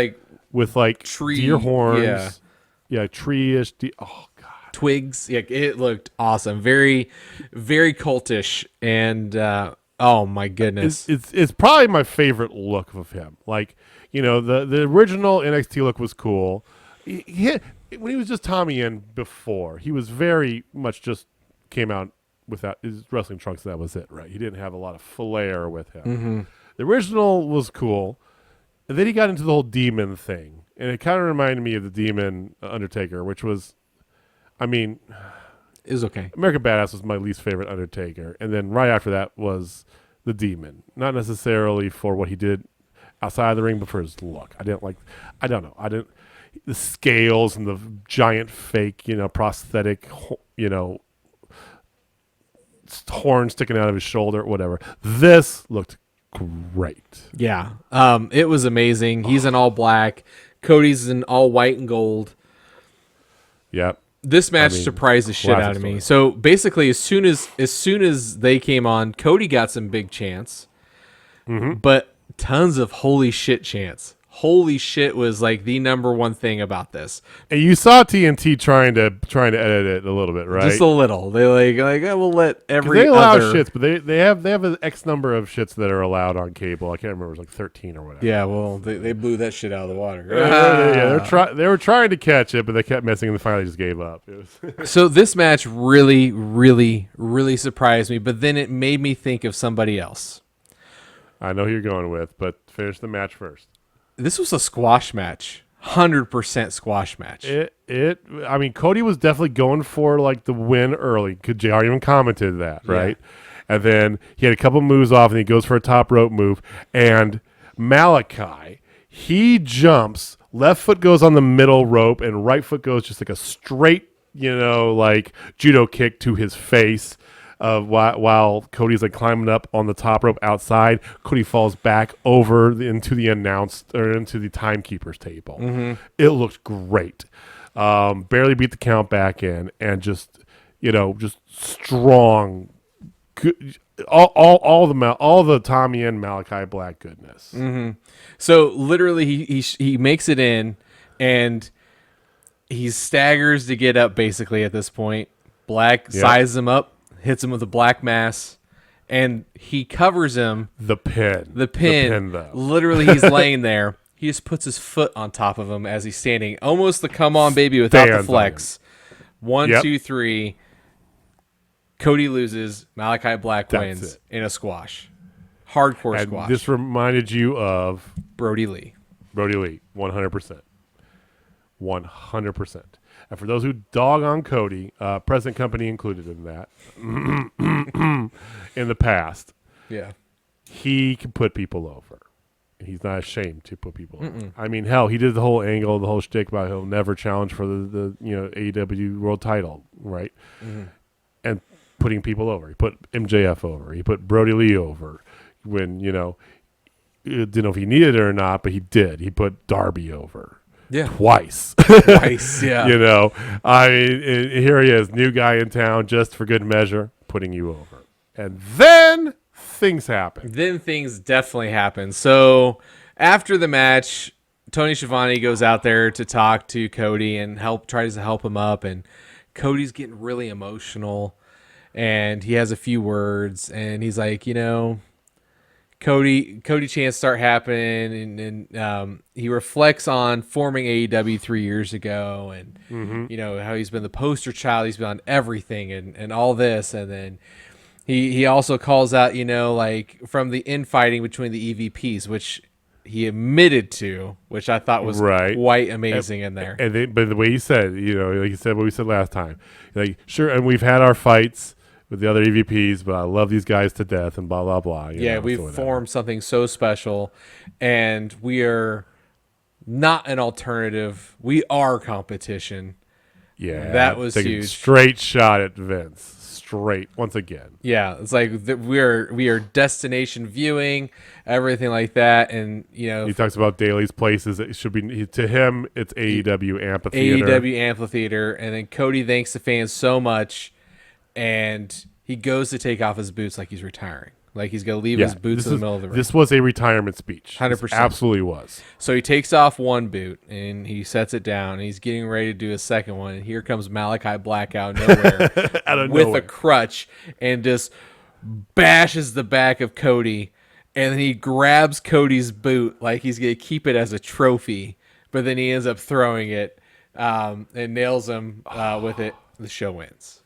Speaker 2: like
Speaker 1: tree,
Speaker 2: deer horns. Yeah, tree-ish. Oh god,
Speaker 1: twigs. Yeah, it looked awesome. Very, very cultish, and oh my goodness,
Speaker 2: it's probably my favorite look of him. Like, you know, the original NXT look was cool. When he was just Tommy in before, he was very much just came out without his wrestling trunks. That was it, right? He didn't have a lot of flair with him.
Speaker 1: Mm-hmm.
Speaker 2: The original was cool, and then he got into the whole demon thing, and it kind of reminded me of the Demon Undertaker, which was, I mean,
Speaker 1: it was okay.
Speaker 2: American Badass was my least favorite Undertaker, and then right after that was the Demon. Not necessarily for what he did outside of the ring, but for his look. I don't know. The scales and the giant fake, prosthetic, horn sticking out of his shoulder, whatever. This looked great.
Speaker 1: Yeah. It was amazing. He's in all black. Cody's in all white and gold.
Speaker 2: Yep.
Speaker 1: This match surprised the shit out of me. So basically, as soon as they came on, Cody got some big chants, but tons of holy shit chants. Holy shit was like the number one thing about this.
Speaker 2: And you saw TNT trying to edit it a little bit, right?
Speaker 1: Just a little. They like we'll let every
Speaker 2: they allow
Speaker 1: other
Speaker 2: shits, but they have an X number of shits that are allowed on cable. I can't remember, it was like 13 or whatever.
Speaker 1: Yeah, well, they blew that shit out of the water.
Speaker 2: They were trying to catch it, but they kept missing, and they finally just gave up.
Speaker 1: So this match really, really, really surprised me, but then it made me think of somebody else.
Speaker 2: I know who you're going with, but finish the match first.
Speaker 1: This was a squash match. 100% squash match.
Speaker 2: I mean, Cody was definitely going for like the win early. JR even commented that, right? Yeah. And then he had a couple moves off, and he goes for a top rope move. And Malakai, he jumps, left foot goes on the middle rope, and right foot goes just like a straight, like judo kick to his face. While Cody's like climbing up on the top rope outside, Cody falls back over into the timekeeper's table.
Speaker 1: Mm-hmm.
Speaker 2: It looked great. Barely beat the count back in, and just strong, good, all the Tommy and Malakai Black goodness.
Speaker 1: Mm-hmm. So literally, he makes it in, and he staggers to get up. Basically, at this point, Black sizes him up. Hits him with a black mass, and he covers him.
Speaker 2: The pin, though.
Speaker 1: Literally, he's laying there. He just puts his foot on top of him as he's standing. Almost the come on baby without the flex. 1, 2, 3. Cody loses. Malakai Black wins in a squash. Hardcore squash.
Speaker 2: This reminded you of
Speaker 1: Brody Lee.
Speaker 2: 100%. 100%. And for those who dog on Cody, present company included in that, in the past, he can put people over. He's not ashamed to put people over. I mean, hell, he did the whole angle, the whole shtick about he'll never challenge for the AEW world title, right? Mm-hmm. And putting people over. He put MJF over. He put Brody Lee over when, didn't know if he needed it or not, but he did. He put Darby over.
Speaker 1: Yeah.
Speaker 2: Twice,
Speaker 1: yeah.
Speaker 2: I mean, here he is, new guy in town, just for good measure, putting you over. And then things happen.
Speaker 1: Then things definitely happen. So after the match, Tony Schiavone goes out there to talk to Cody and tries to help him up. And Cody's getting really emotional, and he has a few words, and he's like, Cody chants start happening, and he reflects on forming AEW 3 years ago, and how he's been the poster child, he's been on everything, and all this, and then he also calls out, like from the infighting between the EVPs, which he admitted to, which I thought was quite amazing in there.
Speaker 2: But the way he said, like you said what we said last time, like sure, and we've had our fights with the other EVPs, but I love these guys to death, and blah, blah, blah.
Speaker 1: We've formed something so special, and we are not an alternative. We are competition.
Speaker 2: Yeah.
Speaker 1: That was huge.
Speaker 2: Straight shot at Vince. straight once again.
Speaker 1: Yeah, it's like we are destination viewing, everything like that, and
Speaker 2: He talks about Daly's places. It should be to him. It's AEW Amphitheater.
Speaker 1: AEW Amphitheater, and then Cody thanks the fans so much, and he goes to take off his boots like he's retiring, like he's gonna leave his boots in the middle of the ring.
Speaker 2: This was a retirement speech.
Speaker 1: 100%.
Speaker 2: Absolutely was.
Speaker 1: So he takes off one boot and he sets it down, and he's getting ready to do a second one, and here comes Malakai Black out of nowhere with a crutch and just bashes the back of Cody, and then he grabs Cody's boot like he's gonna keep it as a trophy, but then he ends up throwing it and nails him with it. The show wins.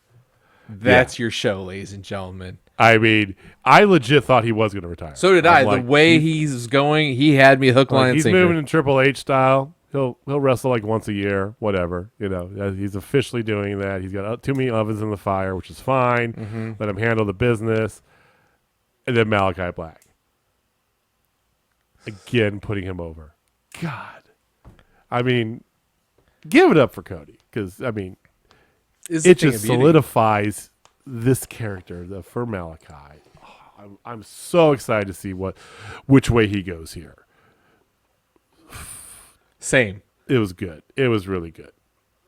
Speaker 1: That's your show, ladies and gentlemen.
Speaker 2: I mean, I legit thought he was going to retire.
Speaker 1: So did I. The way he's going, he had me hook, line, and sinker.
Speaker 2: He's moving in Triple H style. He'll wrestle like once a year, whatever. He's officially doing that. He's got too many ovens in the fire, which is fine. Mm-hmm. Let him handle the business. And then Malakai Black. Again, putting him over. God. I mean, give it up for Cody. Because, I mean, it just solidifies this character for Malakai. Oh, I'm so excited to see which way he goes here.
Speaker 1: Same.
Speaker 2: It was good. It was really good.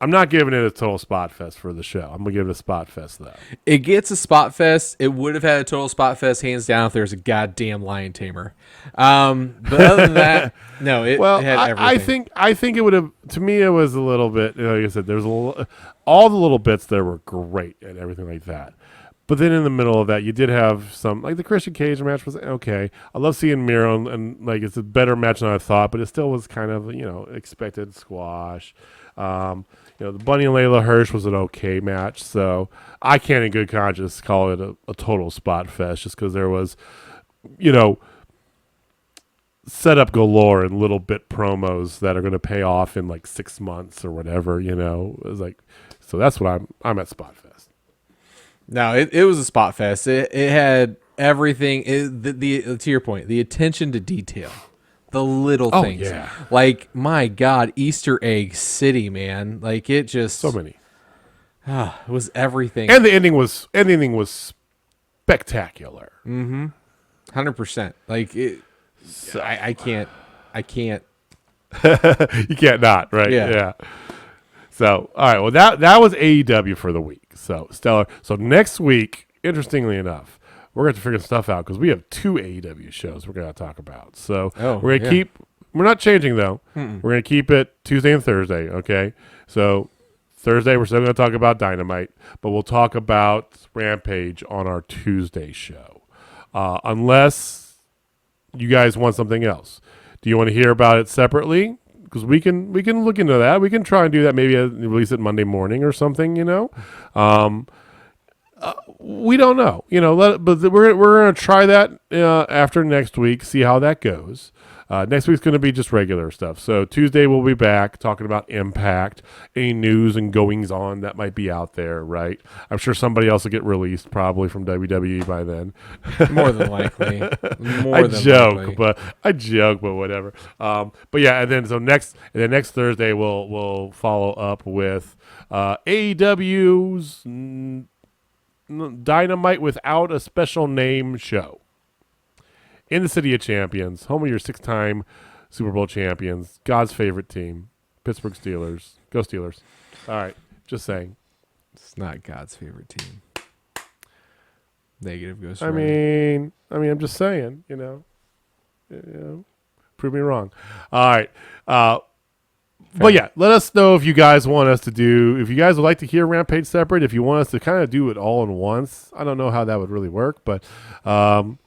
Speaker 2: I'm not giving it a total spot fest for the show. I'm gonna give it a spot fest though.
Speaker 1: It gets a spot fest. It would have had a total spot fest hands down if there was a goddamn lion tamer. But other than that, no. It had everything.
Speaker 2: I think it would have. To me, it was a little bit. Like I said, there's all the little bits there were great and everything like that. But then in the middle of that, you did have some, like the Christian Cage match was okay. I love seeing Miro, and like it's a better match than I thought, but it still was kind of expected squash. The Bunny and Layla Hirsch was an okay match, so I can't in good conscience call it a total spot fest just because there was, setup galore and little bit promos that are going to pay off in like 6 months or whatever. It was like, so that's what I'm at spot fest.
Speaker 1: No, it was a spot fest. It had everything. To your point, the attention to detail. The little things.
Speaker 2: Yeah.
Speaker 1: Like, my God, Easter Egg City, man. Like, it just...
Speaker 2: So many.
Speaker 1: It was everything.
Speaker 2: And the ending was spectacular.
Speaker 1: Mm-hmm. 100%. Like, I can't...
Speaker 2: You can't not, right? Yeah. So, all right. Well, that was AEW for the week. So, stellar. So, next week, interestingly enough, we're going to figure stuff out because we have 2 AEW shows we're going to talk about. So we're going to keep – we're not changing, though. Mm-mm. We're going to keep it Tuesday and Thursday, okay? So Thursday we're still going to talk about Dynamite, but we'll talk about Rampage on our Tuesday show unless you guys want something else. Do you want to hear about it separately? Because we can look into that. We can try and do that, maybe release it Monday morning or something, we don't know, but we're going to try that after next week, see how that goes. Next week's going to be just regular stuff. So Tuesday we'll be back talking about Impact, any news and goings on that might be out there, right? I'm sure somebody else will get released probably from WWE by then.
Speaker 1: More than likely.
Speaker 2: I joke, but whatever. But yeah, and then next Thursday we'll follow up with AEW's Dynamite without a special name show. In the City of Champions, home of your 6-time Super Bowl champions, God's favorite team, Pittsburgh Steelers. Go Steelers. All right, just saying.
Speaker 1: It's not God's favorite team. Negative Ghost
Speaker 2: Rider. I mean, I'm just saying, prove me wrong. All right. But yeah, let us know if you guys want us to if you guys would like to hear Rampage separate, if you want us to kind of do it all in once. I don't know how that would really work, but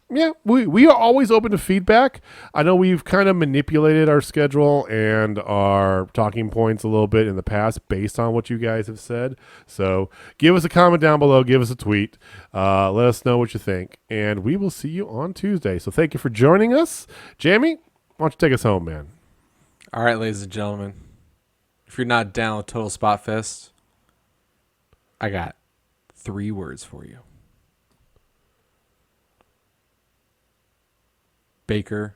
Speaker 2: we are always open to feedback. I know we've kind of manipulated our schedule and our talking points a little bit in the past based on what you guys have said. So give us a comment down below, give us a tweet, let us know what you think, and we will see you on Tuesday. So thank you for joining us. Jamie, why don't you take us home, man?
Speaker 1: All right, ladies and gentlemen. If you're not down with Total Spot Fest, I got 3 words for you. Baker,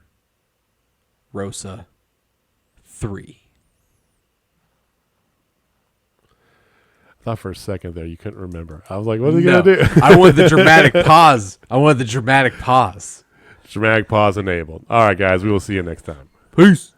Speaker 1: Rosa, 3.
Speaker 2: thought for a second there you couldn't remember. I was like, what are they going to do?
Speaker 1: I wanted the dramatic pause. Dramatic pause
Speaker 2: enabled. All right, guys. We will see you next time.
Speaker 1: Peace.